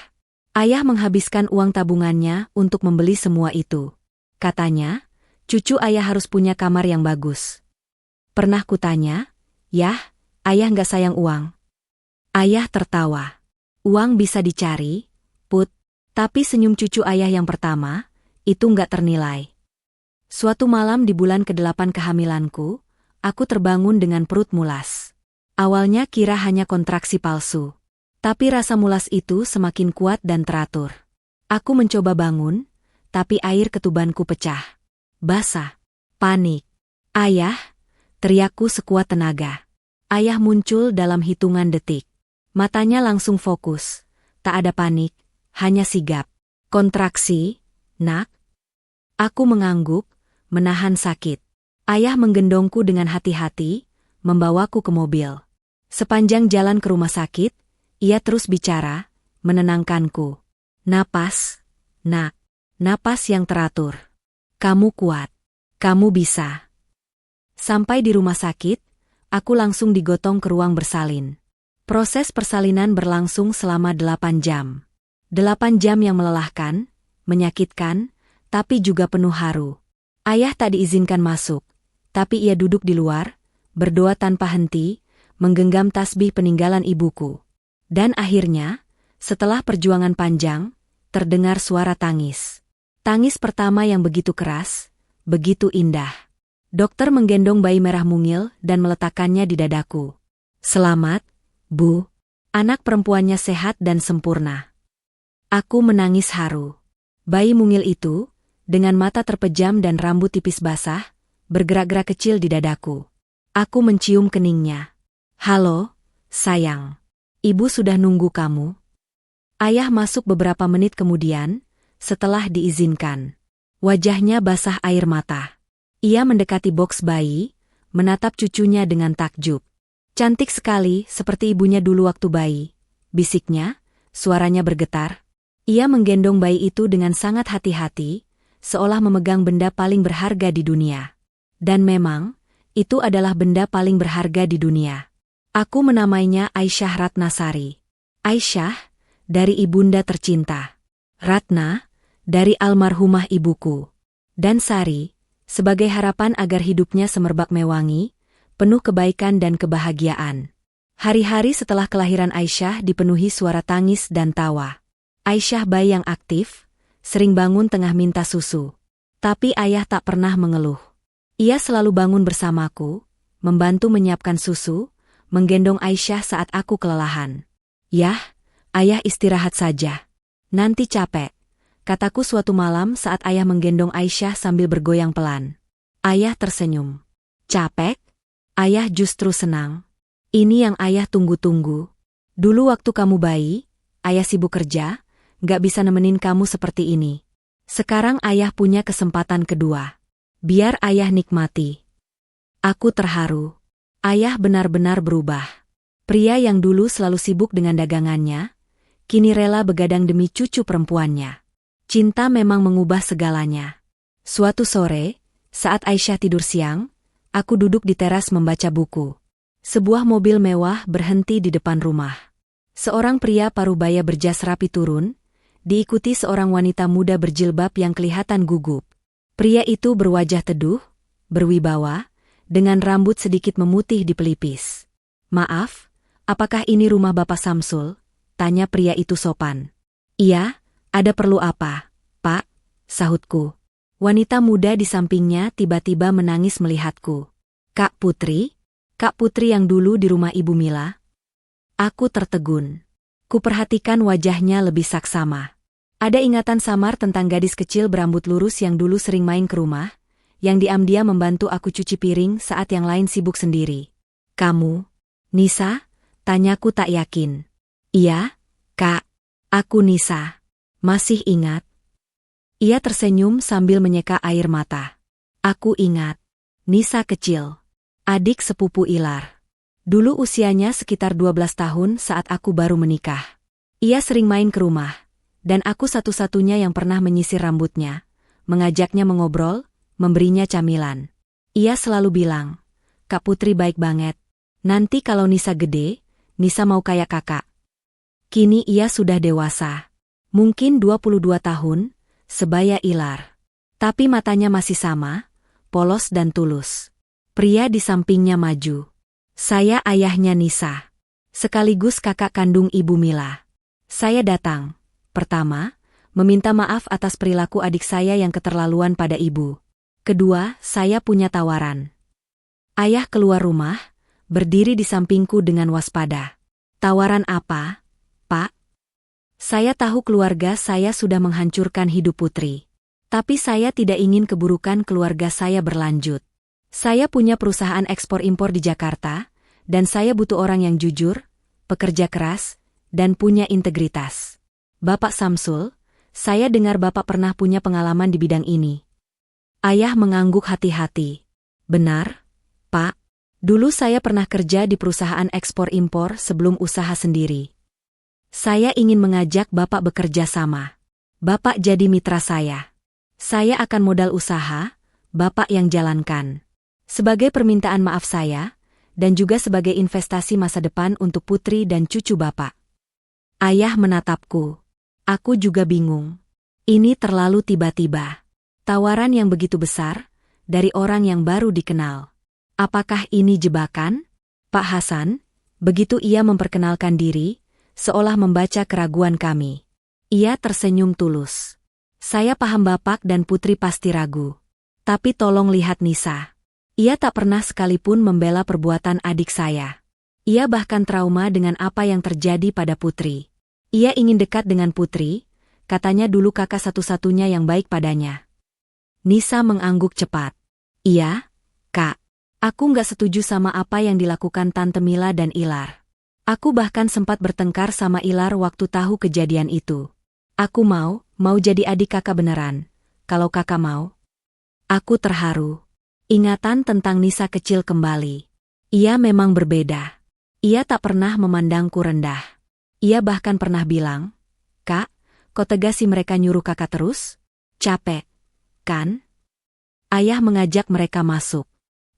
Ayah menghabiskan uang tabungannya untuk membeli semua itu. Katanya, cucu ayah harus punya kamar yang bagus. Pernah kutanya, Yah, ayah nggak sayang uang. Ayah tertawa. Uang bisa dicari, Put. Tapi senyum cucu ayah yang pertama, itu nggak ternilai. Suatu malam di bulan ke-8 kehamilanku, aku terbangun dengan perut mulas. Awalnya kira hanya kontraksi palsu. Tapi rasa mulas itu semakin kuat dan teratur. Aku mencoba bangun, tapi air ketubanku pecah. Basah. Panik. Ayah, teriakku sekuat tenaga. Ayah muncul dalam hitungan detik. Matanya langsung fokus. Tak ada panik, hanya sigap. Kontraksi, Nak. Aku mengangguk, menahan sakit. Ayah menggendongku dengan hati-hati, membawaku ke mobil. Sepanjang jalan ke rumah sakit, ia terus bicara, menenangkanku. Napas, Nak. Napas yang teratur. Kamu kuat. Kamu bisa. Sampai di rumah sakit, aku langsung digotong ke ruang bersalin. Proses persalinan berlangsung selama 8 jam. 8 jam yang melelahkan, menyakitkan, tapi juga penuh haru. Ayah tak diizinkan masuk, tapi ia duduk di luar, berdoa tanpa henti, menggenggam tasbih peninggalan ibuku. Dan akhirnya, setelah perjuangan panjang, terdengar suara tangis. Tangis pertama yang begitu keras, begitu indah. Dokter menggendong bayi merah mungil dan meletakkannya di dadaku. Selamat, Bu. Anak perempuannya sehat dan sempurna. Aku menangis haru. Bayi mungil itu, dengan mata terpejam dan rambut tipis basah, bergerak-gerak kecil di dadaku. Aku mencium keningnya. Halo, sayang. Ibu sudah nunggu kamu. Ayah masuk beberapa menit kemudian, setelah diizinkan. Wajahnya basah air mata. Ia mendekati boks bayi, menatap cucunya dengan takjub. Cantik sekali, seperti ibunya dulu waktu bayi, bisiknya, suaranya bergetar. Ia menggendong bayi itu dengan sangat hati-hati, seolah memegang benda paling berharga di dunia. Dan memang, itu adalah benda paling berharga di dunia. Aku menamainya Aisyah Ratnasari. Aisyah, dari ibunda tercinta. Ratna, dari almarhumah ibuku. Dan Sari, sebagai harapan agar hidupnya semerbak mewangi, penuh kebaikan dan kebahagiaan. Hari-hari setelah kelahiran Aisyah dipenuhi suara tangis dan tawa. Aisyah bayi yang aktif, sering bangun tengah minta susu. Tapi ayah tak pernah mengeluh. Ia selalu bangun bersamaku, membantu menyiapkan susu, menggendong Aisyah saat aku kelelahan. Yah, ayah istirahat saja. Nanti capek, kataku suatu malam saat ayah menggendong Aisyah sambil bergoyang pelan. Ayah tersenyum. Capek? Ayah justru senang. Ini yang ayah tunggu-tunggu. Dulu waktu kamu bayi, ayah sibuk kerja, gak bisa nemenin kamu seperti ini. Sekarang ayah punya kesempatan kedua. Biar ayah nikmati. Aku terharu. Ayah benar-benar berubah. Pria yang dulu selalu sibuk dengan dagangannya, kini rela begadang demi cucu perempuannya. Cinta memang mengubah segalanya. Suatu sore, saat Aisyah tidur siang, aku duduk di teras membaca buku. Sebuah mobil mewah berhenti di depan rumah. Seorang pria parubaya berjas rapi turun, diikuti seorang wanita muda berjilbab yang kelihatan gugup. Pria itu berwajah teduh, berwibawa, dengan rambut sedikit memutih di pelipis. Maaf, apakah ini rumah Bapak Samsul? Tanya pria itu sopan. Iya, ada perlu apa, Pak? Sahutku. Wanita muda di sampingnya tiba-tiba menangis melihatku. Kak Putri? Kak Putri yang dulu di rumah Ibu Mila? Aku tertegun. Kuperhatikan wajahnya lebih saksama. Ada ingatan samar tentang gadis kecil berambut lurus yang dulu sering main ke rumah, yang diam-diam membantu aku cuci piring saat yang lain sibuk sendiri. Kamu? Nisa? Tanyaku tak yakin. Iya, Kak. Aku Nisa. Masih ingat? Ia tersenyum sambil menyeka air mata. Aku ingat. Nisa kecil. Adik sepupu Ilar. Dulu usianya sekitar 12 tahun saat aku baru menikah. Ia sering main ke rumah, dan aku satu-satunya yang pernah menyisir rambutnya, mengajaknya mengobrol, memberinya camilan. Ia selalu bilang, Kak Putri baik banget. Nanti kalau Nisa gede, Nisa mau kayak kakak. Kini ia sudah dewasa. Mungkin 22 tahun, sebaya Ilar. Tapi matanya masih sama, polos dan tulus. Pria di sampingnya maju. Saya ayahnya Nisa. Sekaligus kakak kandung Ibu Mila. Saya datang, pertama, meminta maaf atas perilaku adik saya yang keterlaluan pada ibu. Kedua, saya punya tawaran. Ayah keluar rumah, berdiri di sampingku dengan waspada. Tawaran apa, Pak? Saya tahu keluarga saya sudah menghancurkan hidup Putri. Tapi saya tidak ingin keburukan keluarga saya berlanjut. Saya punya perusahaan ekspor-impor di Jakarta, dan saya butuh orang yang jujur, pekerja keras, dan punya integritas. Bapak Samsul, saya dengar Bapak pernah punya pengalaman di bidang ini. Ayah mengangguk hati-hati. Benar, Pak. Dulu saya pernah kerja di perusahaan ekspor-impor sebelum usaha sendiri. Saya ingin mengajak Bapak bekerja sama. Bapak jadi mitra saya. Saya akan modal usaha, Bapak yang jalankan. Sebagai permintaan maaf saya, dan juga sebagai investasi masa depan untuk Putri dan cucu Bapak. Ayah menatapku. Aku juga bingung. Ini terlalu tiba-tiba. Tawaran yang begitu besar, dari orang yang baru dikenal. Apakah ini jebakan? Pak Hasan, begitu ia memperkenalkan diri, seolah membaca keraguan kami. Ia tersenyum tulus. Saya paham Bapak dan Putri pasti ragu. Tapi tolong lihat Nisa. Ia tak pernah sekalipun membela perbuatan adik saya. Ia bahkan trauma dengan apa yang terjadi pada Putri. Ia ingin dekat dengan Putri, katanya dulu kakak satu-satunya yang baik padanya. Nisa mengangguk cepat. Iya, Kak. Aku nggak setuju sama apa yang dilakukan Tante Mila dan Ilar. Aku bahkan sempat bertengkar sama Ilar waktu tahu kejadian itu. Aku mau jadi adik kakak beneran. Kalau kakak mau. Aku terharu. Ingatan tentang Nisa kecil kembali. Ia memang berbeda. Ia tak pernah memandangku rendah. Ia bahkan pernah bilang, "Kak, kok tegas sih mereka nyuruh kakak terus? Capek, kan?" Ayah mengajak mereka masuk.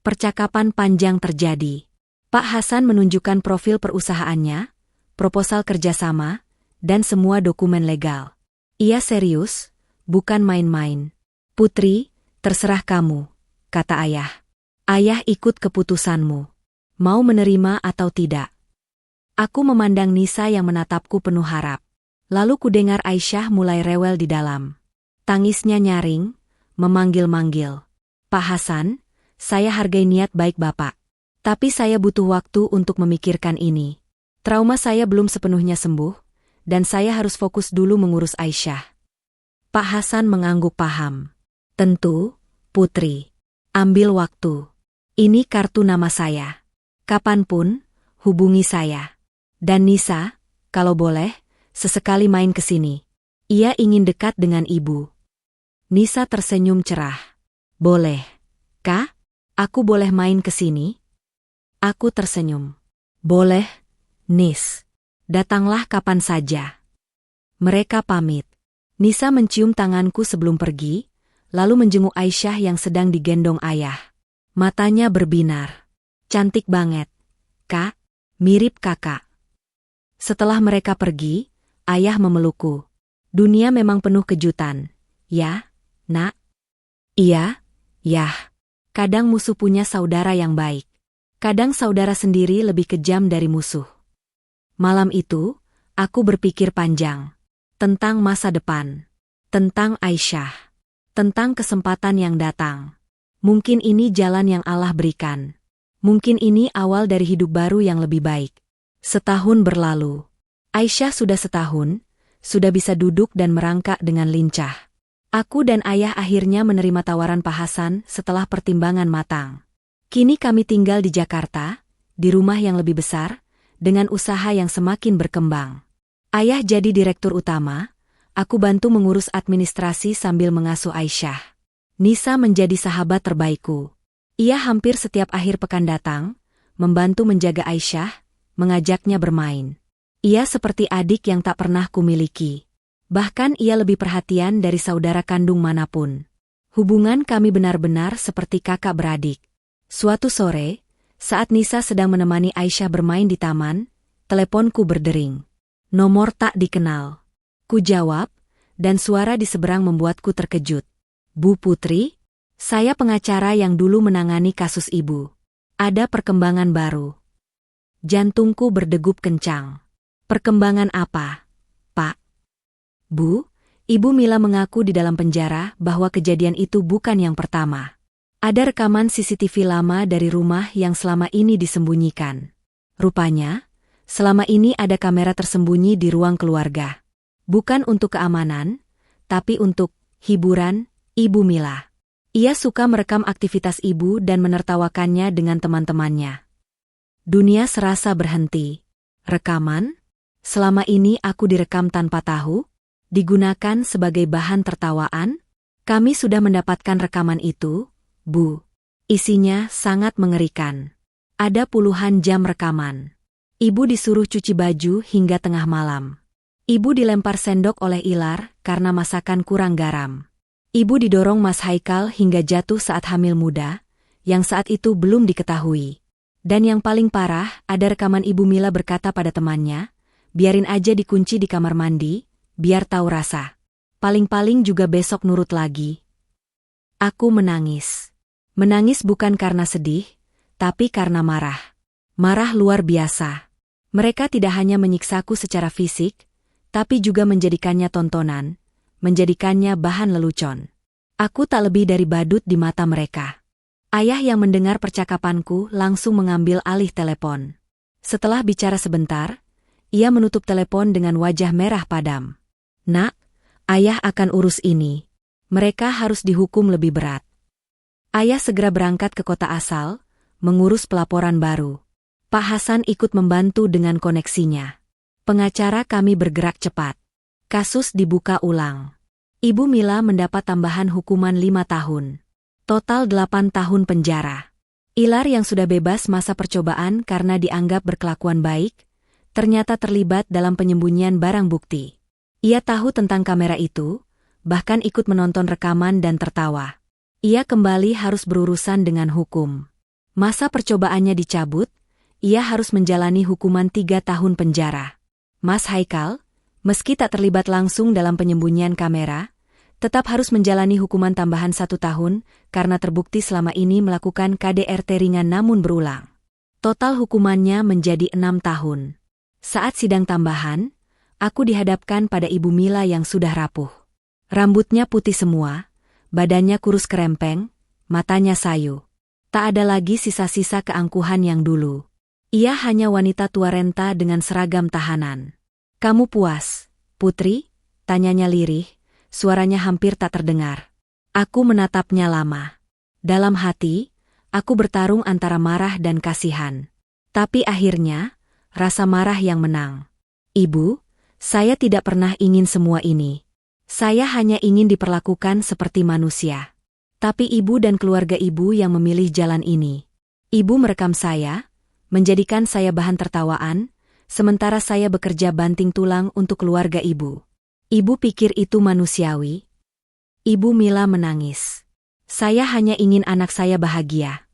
Percakapan panjang terjadi. Pak Hasan menunjukkan profil perusahaannya, proposal kerjasama, dan semua dokumen legal. Ia serius, bukan main-main. "Putri, terserah kamu," kata ayah. "Ayah ikut keputusanmu. Mau menerima atau tidak?" Aku memandang Nisa yang menatapku penuh harap. Lalu kudengar Aisyah mulai rewel di dalam. Tangisnya nyaring, memanggil-manggil. "Pak Hasan, saya hargai niat baik Bapak. Tapi saya butuh waktu untuk memikirkan ini. Trauma saya belum sepenuhnya sembuh, dan saya harus fokus dulu mengurus Aisyah." Pak Hasan mengangguk paham. "Tentu, Putri. Ambil waktu. Ini kartu nama saya. Kapanpun, hubungi saya. Dan Nisa, kalau boleh, sesekali main ke sini. Ia ingin dekat dengan ibu." Nisa tersenyum cerah. "Boleh. Kak, aku boleh main ke sini?" Aku tersenyum. "Boleh, Nis. Datanglah kapan saja." Mereka pamit. Nisa mencium tanganku sebelum pergi, lalu menjenguk Aisyah yang sedang digendong ayah. Matanya berbinar. "Cantik banget, Kak. Mirip kakak." Setelah mereka pergi, ayah memelukku. "Dunia memang penuh kejutan, ya, Nak?" "Iya, Yah. Kadang musuh punya saudara yang baik. Kadang saudara sendiri lebih kejam dari musuh." Malam itu, aku berpikir panjang. Tentang masa depan. Tentang Aisyah. Tentang kesempatan yang datang. Mungkin ini jalan yang Allah berikan. Mungkin ini awal dari hidup baru yang lebih baik. Setahun berlalu. Aisyah sudah setahun, sudah bisa duduk dan merangkak dengan lincah. Aku dan ayah akhirnya menerima tawaran Pak Hasan setelah pertimbangan matang. Kini kami tinggal di Jakarta, di rumah yang lebih besar, dengan usaha yang semakin berkembang. Ayah jadi direktur utama, aku bantu mengurus administrasi sambil mengasuh Aisyah. Nisa menjadi sahabat terbaikku. Ia hampir setiap akhir pekan datang, membantu menjaga Aisyah, mengajaknya bermain. Ia seperti adik yang tak pernah kumiliki. Bahkan ia lebih perhatian dari saudara kandung manapun. Hubungan kami benar-benar seperti kakak beradik. Suatu sore, saat Nisa sedang menemani Aisyah bermain di taman, teleponku berdering. Nomor tak dikenal. Ku jawab, dan suara di seberang membuatku terkejut. "Bu Putri, saya pengacara yang dulu menangani kasus ibu. Ada perkembangan baru." Jantungku berdegup kencang. "Perkembangan apa, Pak?" "Bu, Ibu Mila mengaku di dalam penjara bahwa kejadian itu bukan yang pertama. Ada rekaman CCTV lama dari rumah yang selama ini disembunyikan. Rupanya, selama ini ada kamera tersembunyi di ruang keluarga. Bukan untuk keamanan, tapi untuk hiburan Ibu Mila. Ia suka merekam aktivitas ibu dan menertawakannya dengan teman-temannya." Dunia serasa berhenti. Rekaman? Selama ini aku direkam tanpa tahu? Digunakan sebagai bahan tertawaan? Kami sudah mendapatkan rekaman itu, Bu. Isinya sangat mengerikan. Ada puluhan jam rekaman. Ibu disuruh cuci baju hingga tengah malam. Ibu dilempar sendok oleh Ilar karena masakan kurang garam. Ibu didorong Mas Haikal hingga jatuh saat hamil muda, yang saat itu belum diketahui. Dan yang paling parah, ada rekaman Ibu Mila berkata pada temannya, "Biarin aja dikunci di kamar mandi, biar tahu rasa. Paling-paling juga besok nurut lagi." Aku menangis. Menangis bukan karena sedih, tapi karena marah. Marah luar biasa. Mereka tidak hanya menyiksaku secara fisik, tapi juga menjadikannya tontonan, menjadikannya bahan lelucon. Aku tak lebih dari badut di mata mereka. Ayah yang mendengar percakapanku langsung mengambil alih telepon. Setelah bicara sebentar, ia menutup telepon dengan wajah merah padam. "Nak, ayah akan urus ini. Mereka harus dihukum lebih berat." Ayah segera berangkat ke kota asal, mengurus pelaporan baru. Pak Hasan ikut membantu dengan koneksinya. Pengacara kami bergerak cepat. Kasus dibuka ulang. Ibu Mila mendapat tambahan hukuman 5 tahun. Total 8 tahun penjara. Ilar yang sudah bebas masa percobaan karena dianggap berkelakuan baik, ternyata terlibat dalam penyembunyian barang bukti. Ia tahu tentang kamera itu, bahkan ikut menonton rekaman dan tertawa. Ia kembali harus berurusan dengan hukum. Masa percobaannya dicabut, ia harus menjalani hukuman 3 tahun penjara. Mas Haikal, meski tak terlibat langsung dalam penyembunyian kamera, tetap harus menjalani hukuman tambahan 1 tahun karena terbukti selama ini melakukan KDRT ringan namun berulang. Total hukumannya menjadi 6 tahun. Saat sidang tambahan, aku dihadapkan pada Ibu Mila yang sudah rapuh. Rambutnya putih semua, badannya kurus kerempeng, matanya sayu. Tak ada lagi sisa-sisa keangkuhan yang dulu. Ia hanya wanita tua renta dengan seragam tahanan. "Kamu puas, Putri?" tanyanya lirih, suaranya hampir tak terdengar. Aku menatapnya lama. Dalam hati, aku bertarung antara marah dan kasihan. Tapi akhirnya, rasa marah yang menang. "Ibu, saya tidak pernah ingin semua ini. Saya hanya ingin diperlakukan seperti manusia. Tapi ibu dan keluarga ibu yang memilih jalan ini. Ibu merekam saya, menjadikan saya bahan tertawaan, sementara saya bekerja banting tulang untuk keluarga ibu. Ibu pikir itu manusiawi?" Ibu Mila menangis. "Saya hanya ingin anak saya bahagia.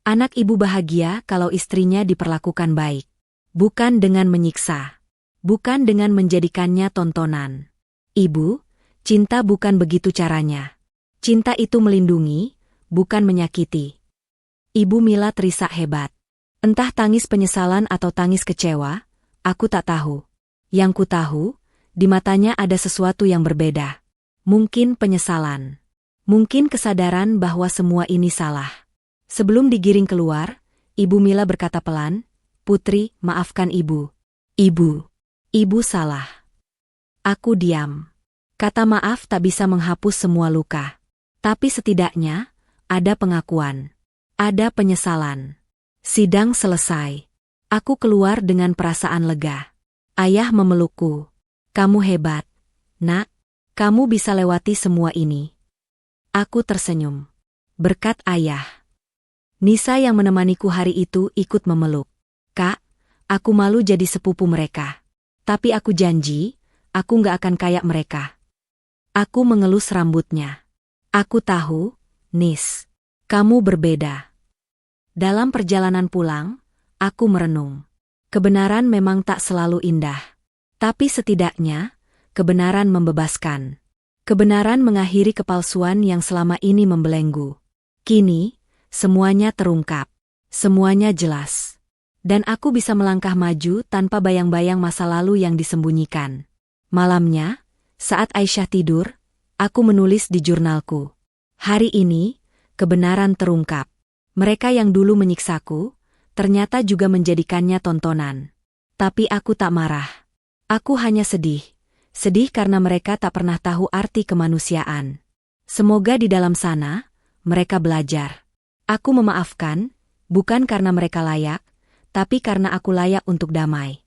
Anak ibu bahagia kalau istrinya diperlakukan baik. Bukan dengan menyiksa. Bukan dengan menjadikannya tontonan. Ibu, cinta bukan begitu caranya. Cinta itu melindungi, bukan menyakiti." Ibu Mila terisak hebat. Entah tangis penyesalan atau tangis kecewa, aku tak tahu. Yang ku tahu, di matanya ada sesuatu yang berbeda. Mungkin penyesalan. Mungkin kesadaran bahwa semua ini salah. Sebelum digiring keluar, Ibu Mila berkata pelan, "Putri, maafkan ibu. Ibu salah." Aku diam. Kata maaf tak bisa menghapus semua luka. Tapi setidaknya, ada pengakuan. Ada penyesalan. Sidang selesai. Aku keluar dengan perasaan lega. Ayah memelukku. "Kamu hebat, Nak. Kamu bisa lewati semua ini." Aku tersenyum. Berkat ayah. Nisa yang menemaniku hari itu ikut memeluk. "Kak, aku malu jadi sepupu mereka. Tapi aku janji, aku nggak akan kayak mereka." Aku mengelus rambutnya. "Aku tahu, Nis. Kamu berbeda." Dalam perjalanan pulang, aku merenung. Kebenaran memang tak selalu indah. Tapi setidaknya, kebenaran membebaskan. Kebenaran mengakhiri kepalsuan yang selama ini membelenggu. Kini, semuanya terungkap. Semuanya jelas. Dan aku bisa melangkah maju tanpa bayang-bayang masa lalu yang disembunyikan. Malamnya, saat Aisyah tidur, aku menulis di jurnalku. Hari ini, kebenaran terungkap. Mereka yang dulu menyiksaku, ternyata juga menjadikannya tontonan. Tapi aku tak marah. Aku hanya sedih. Sedih karena mereka tak pernah tahu arti kemanusiaan. Semoga di dalam sana, mereka belajar. Aku memaafkan, bukan karena mereka layak, tapi karena aku layak untuk damai.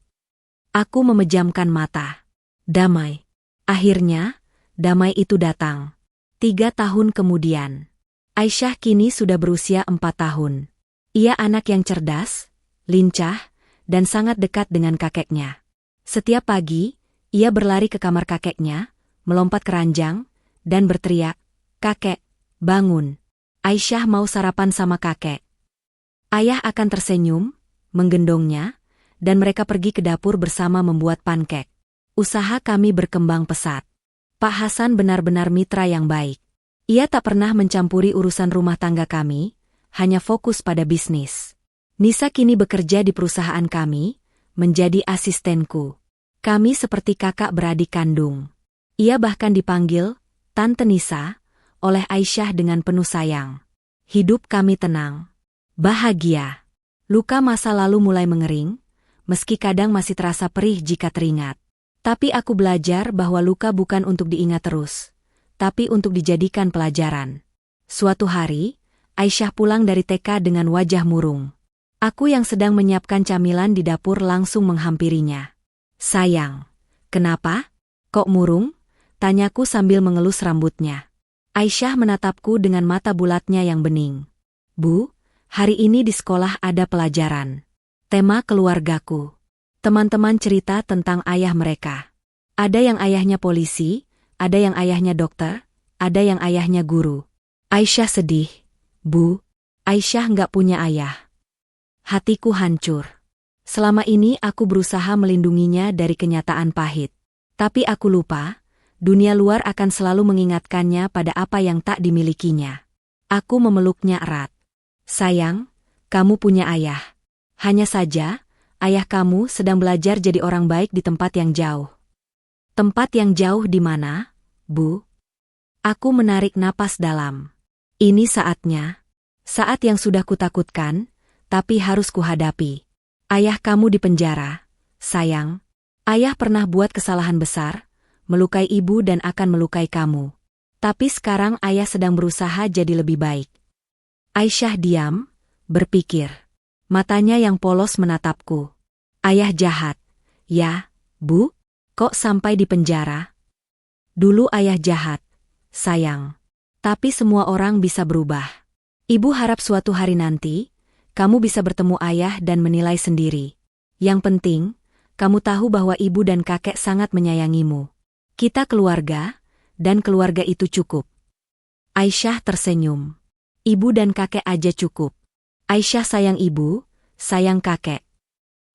Aku memejamkan mata. Damai. Akhirnya, damai itu datang. 3 tahun kemudian. Aisyah kini sudah berusia 4 tahun. Ia anak yang cerdas, lincah, dan sangat dekat dengan kakeknya. Setiap pagi, ia berlari ke kamar kakeknya, melompat ke ranjang, dan berteriak, "Kakek, bangun. Aisyah mau sarapan sama kakek." Ayah akan tersenyum, menggendongnya, dan mereka pergi ke dapur bersama membuat pankek. Usaha kami berkembang pesat. Pak Hasan benar-benar mitra yang baik. Ia tak pernah mencampuri urusan rumah tangga kami, hanya fokus pada bisnis. Nisa kini bekerja di perusahaan kami, menjadi asistenku. Kami seperti kakak beradik kandung. Ia bahkan dipanggil Tante Nisa oleh Aisyah dengan penuh sayang. Hidup kami tenang, bahagia. Luka masa lalu mulai mengering, meski kadang masih terasa perih jika teringat. Tapi aku belajar bahwa luka bukan untuk diingat terus, tapi untuk dijadikan pelajaran. Suatu hari, Aisyah pulang dari TK dengan wajah murung. Aku yang sedang menyiapkan camilan di dapur langsung menghampirinya. Sayang, kenapa? Kok murung? Tanyaku sambil mengelus rambutnya. Aisyah menatapku dengan mata bulatnya yang bening. Bu, hari ini di sekolah ada pelajaran. Tema keluargaku. Teman-teman cerita tentang ayah mereka. Ada yang ayahnya polisi, ada yang ayahnya dokter, ada yang ayahnya guru. Aisyah sedih. Bu, Aisyah nggak punya ayah. Hatiku hancur. Selama ini aku berusaha melindunginya dari kenyataan pahit. Tapi aku lupa, dunia luar akan selalu mengingatkannya pada apa yang tak dimilikinya. Aku memeluknya erat. Sayang, kamu punya ayah. Hanya saja, ayah kamu sedang belajar jadi orang baik di tempat yang jauh. Tempat yang jauh di mana, Bu? Aku menarik napas dalam. Ini saatnya. Saat yang sudah kutakutkan, tapi harus kuhadapi. Ayah kamu di penjara, sayang. Ayah pernah buat kesalahan besar, melukai ibu dan akan melukai kamu. Tapi sekarang ayah sedang berusaha jadi lebih baik. Aisyah diam, berpikir. Matanya yang polos menatapku. Ayah jahat. Ya, Bu? Kok sampai di penjara? Dulu ayah jahat, sayang. Tapi semua orang bisa berubah. Ibu harap suatu hari nanti, kamu bisa bertemu ayah dan menilai sendiri. Yang penting, kamu tahu bahwa ibu dan kakek sangat menyayangimu. Kita keluarga, dan keluarga itu cukup. Aisyah tersenyum. Ibu dan kakek aja cukup. Aisyah sayang ibu, sayang kakek.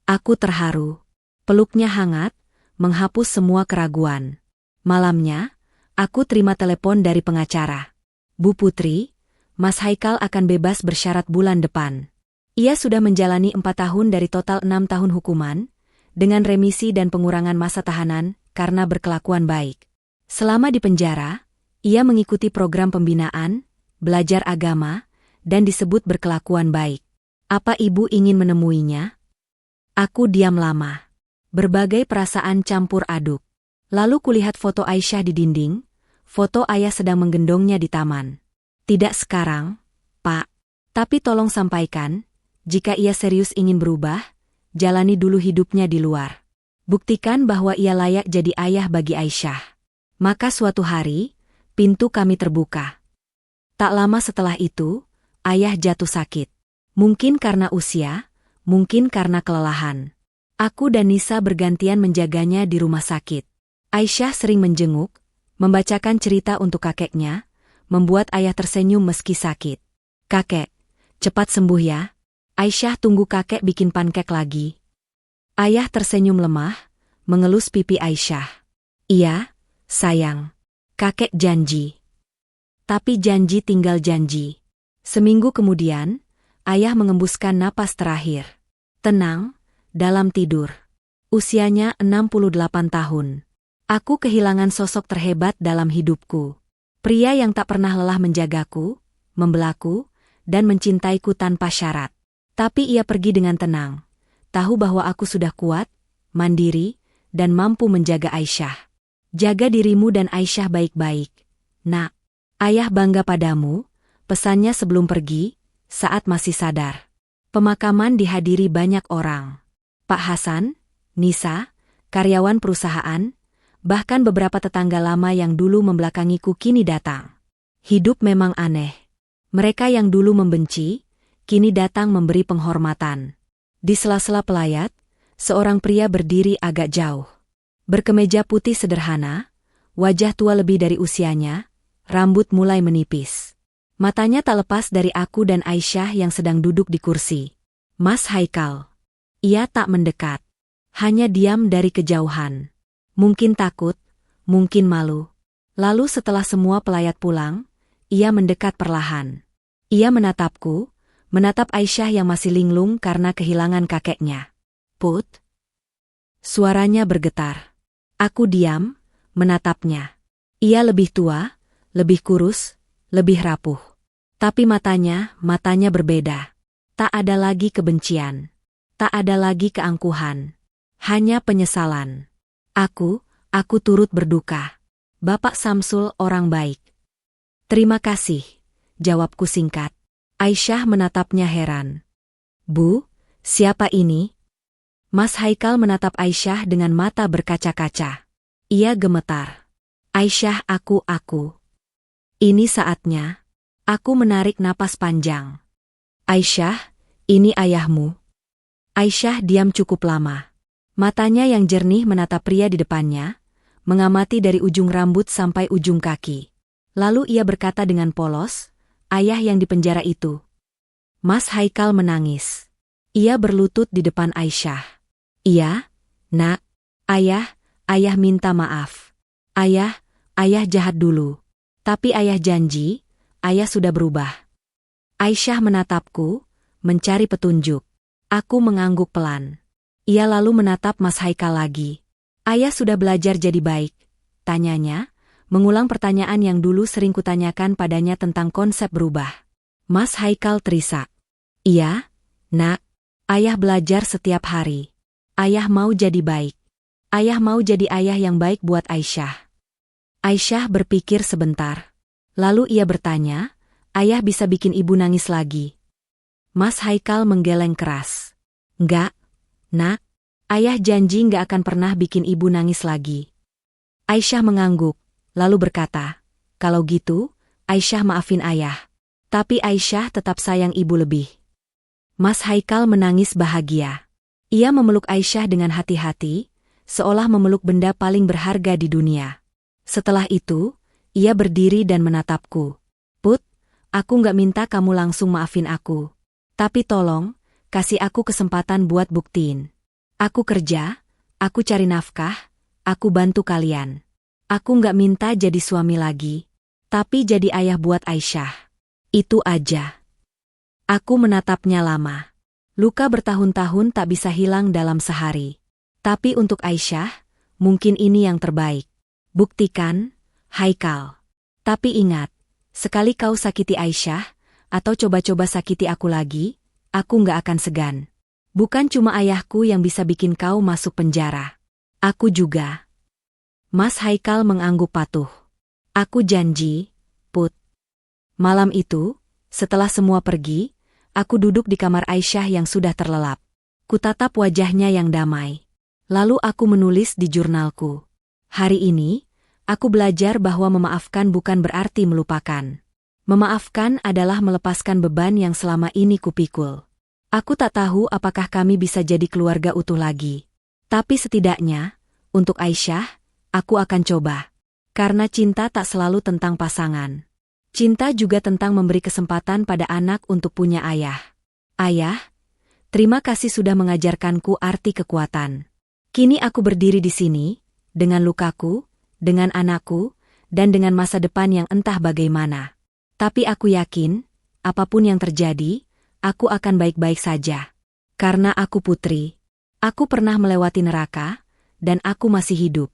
Aku terharu. Peluknya hangat, menghapus semua keraguan. Malamnya, aku terima telepon dari pengacara. Bu Putri, Mas Haikal akan bebas bersyarat bulan depan. Ia sudah menjalani 4 tahun dari total 6 tahun hukuman, dengan remisi dan pengurangan masa tahanan karena berkelakuan baik. Selama di penjara, ia mengikuti program pembinaan, belajar agama, dan disebut berkelakuan baik. Apa ibu ingin menemuinya? Aku diam lama. Berbagai perasaan campur aduk. Lalu kulihat foto Aisyah di dinding, foto ayah sedang menggendongnya di taman. Tidak sekarang, Pak. Tapi tolong sampaikan, jika ia serius ingin berubah, jalani dulu hidupnya di luar. Buktikan bahwa ia layak jadi ayah bagi Aisyah. Maka suatu hari, pintu kami terbuka. Tak lama setelah itu, ayah jatuh sakit. Mungkin karena usia, mungkin karena kelelahan. Aku dan Nisa bergantian menjaganya di rumah sakit. Aisyah sering menjenguk, membacakan cerita untuk kakeknya, membuat ayah tersenyum meski sakit. Kakek, cepat sembuh ya. Aisyah tunggu kakek bikin pankek lagi. Ayah tersenyum lemah, mengelus pipi Aisyah. Iya, sayang. Kakek janji. Tapi janji tinggal janji. Seminggu kemudian, ayah mengembuskan napas terakhir. Tenang, dalam tidur. Usianya 68 tahun. Aku kehilangan sosok terhebat dalam hidupku. Pria yang tak pernah lelah menjagaku, membelaku, dan mencintaiku tanpa syarat. Tapi ia pergi dengan tenang. Tahu bahwa aku sudah kuat, mandiri, dan mampu menjaga Aisyah. Jaga dirimu dan Aisyah baik-baik. Nak, ayah bangga padamu, pesannya sebelum pergi, saat masih sadar. Pemakaman dihadiri banyak orang. Pak Hasan, Nisa, karyawan perusahaan, bahkan beberapa tetangga lama yang dulu membelakangiku kini datang. Hidup memang aneh. Mereka yang dulu membenci, kini datang memberi penghormatan. Di sela-sela pelayat, seorang pria berdiri agak jauh. Berkemeja putih sederhana, wajah tua lebih dari usianya, rambut mulai menipis. Matanya tak lepas dari aku dan Aisyah yang sedang duduk di kursi. Mas Haikal. Ia tak mendekat. Hanya diam dari kejauhan. Mungkin takut, mungkin malu. Lalu setelah semua pelayat pulang, ia mendekat perlahan. Ia menatapku, menatap Aisyah yang masih linglung karena kehilangan kakeknya. Put? Suaranya bergetar. Aku diam, menatapnya. Ia lebih tua, lebih kurus, lebih rapuh. Tapi matanya berbeda. Tak ada lagi kebencian. Tak ada lagi keangkuhan. Hanya penyesalan. Aku turut berduka. Bapak Samsul orang baik. Terima kasih, jawabku singkat. Aisyah menatapnya heran. Bu, Siapa ini? Mas Haikal menatap Aisyah dengan mata berkaca-kaca. Ia gemetar. Aisyah, aku. Ini saatnya. Aku menarik napas panjang. Aisyah, ini ayahmu. Aisyah diam cukup lama. Matanya yang jernih menatap pria di depannya, mengamati dari ujung rambut sampai ujung kaki. Lalu ia berkata dengan polos, ayah yang di penjara itu. Mas Haikal menangis. Ia berlutut di depan Aisyah. Iya, nak. Ayah minta maaf. Ayah jahat dulu. Tapi ayah janji, ayah sudah berubah. Aisyah menatapku, mencari petunjuk. Aku mengangguk pelan. Ia lalu menatap Mas Haikal lagi. Ayah sudah belajar jadi baik, tanyanya, mengulang pertanyaan yang dulu sering kutanyakan padanya tentang konsep berubah. Mas Haikal terisak. Iya, nak. Ayah belajar setiap hari. Ayah mau jadi baik. Ayah mau jadi ayah yang baik buat Aisyah. Aisyah berpikir sebentar. Lalu ia bertanya, ayah bisa bikin ibu nangis lagi? Mas Haikal menggeleng keras. Enggak, nak. Ayah janji enggak akan pernah bikin ibu nangis lagi. Aisyah mengangguk, lalu berkata, kalau gitu, Aisyah maafin ayah. Tapi Aisyah tetap sayang ibu lebih. Mas Haikal menangis bahagia. Ia memeluk Aisyah dengan hati-hati, seolah memeluk benda paling berharga di dunia. Setelah itu, ia berdiri dan menatapku. Put, aku nggak minta kamu langsung maafin aku. Tapi tolong, kasih aku kesempatan buat buktiin. Aku kerja, aku cari nafkah, aku bantu kalian. Aku nggak minta jadi suami lagi, tapi jadi ayah buat Aisyah. Itu aja. Aku menatapnya lama. Luka bertahun-tahun tak bisa hilang dalam sehari. Tapi untuk Aisyah, mungkin ini yang terbaik. Buktikan, Haikal. Tapi ingat, sekali kau sakiti Aisyah, atau coba-coba sakiti aku lagi, aku nggak akan segan. Bukan cuma ayahku yang bisa bikin kau masuk penjara. Aku juga. Mas Haikal mengangguk patuh. Aku janji, Put. Malam itu, setelah semua pergi, aku duduk di kamar Aisyah yang sudah terlelap. Kutatap wajahnya yang damai. Lalu aku menulis di jurnalku. Hari ini, aku belajar bahwa memaafkan bukan berarti melupakan. Memaafkan adalah melepaskan beban yang selama ini kupikul. Aku tak tahu apakah kami bisa jadi keluarga utuh lagi. Tapi setidaknya, untuk Aisyah, aku akan coba. Karena cinta tak selalu tentang pasangan. Cinta juga tentang memberi kesempatan pada anak untuk punya ayah. Ayah, terima kasih sudah mengajarkanku arti kekuatan. Kini aku berdiri di sini, dengan lukaku, dengan anakku, dan dengan masa depan yang entah bagaimana. Tapi aku yakin, apapun yang terjadi, aku akan baik-baik saja. Karena aku putri. Aku pernah melewati neraka, dan aku masih hidup.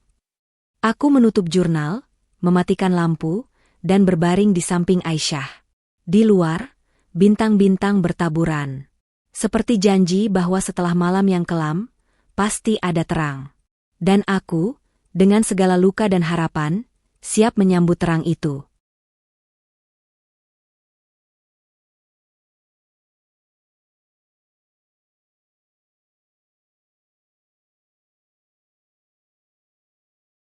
Aku menutup jurnal, mematikan lampu, dan berbaring di samping Aisyah. Di luar, bintang-bintang bertaburan. Seperti janji bahwa setelah malam yang kelam, pasti ada terang. Dan aku, dengan segala luka dan harapan, siap menyambut terang itu.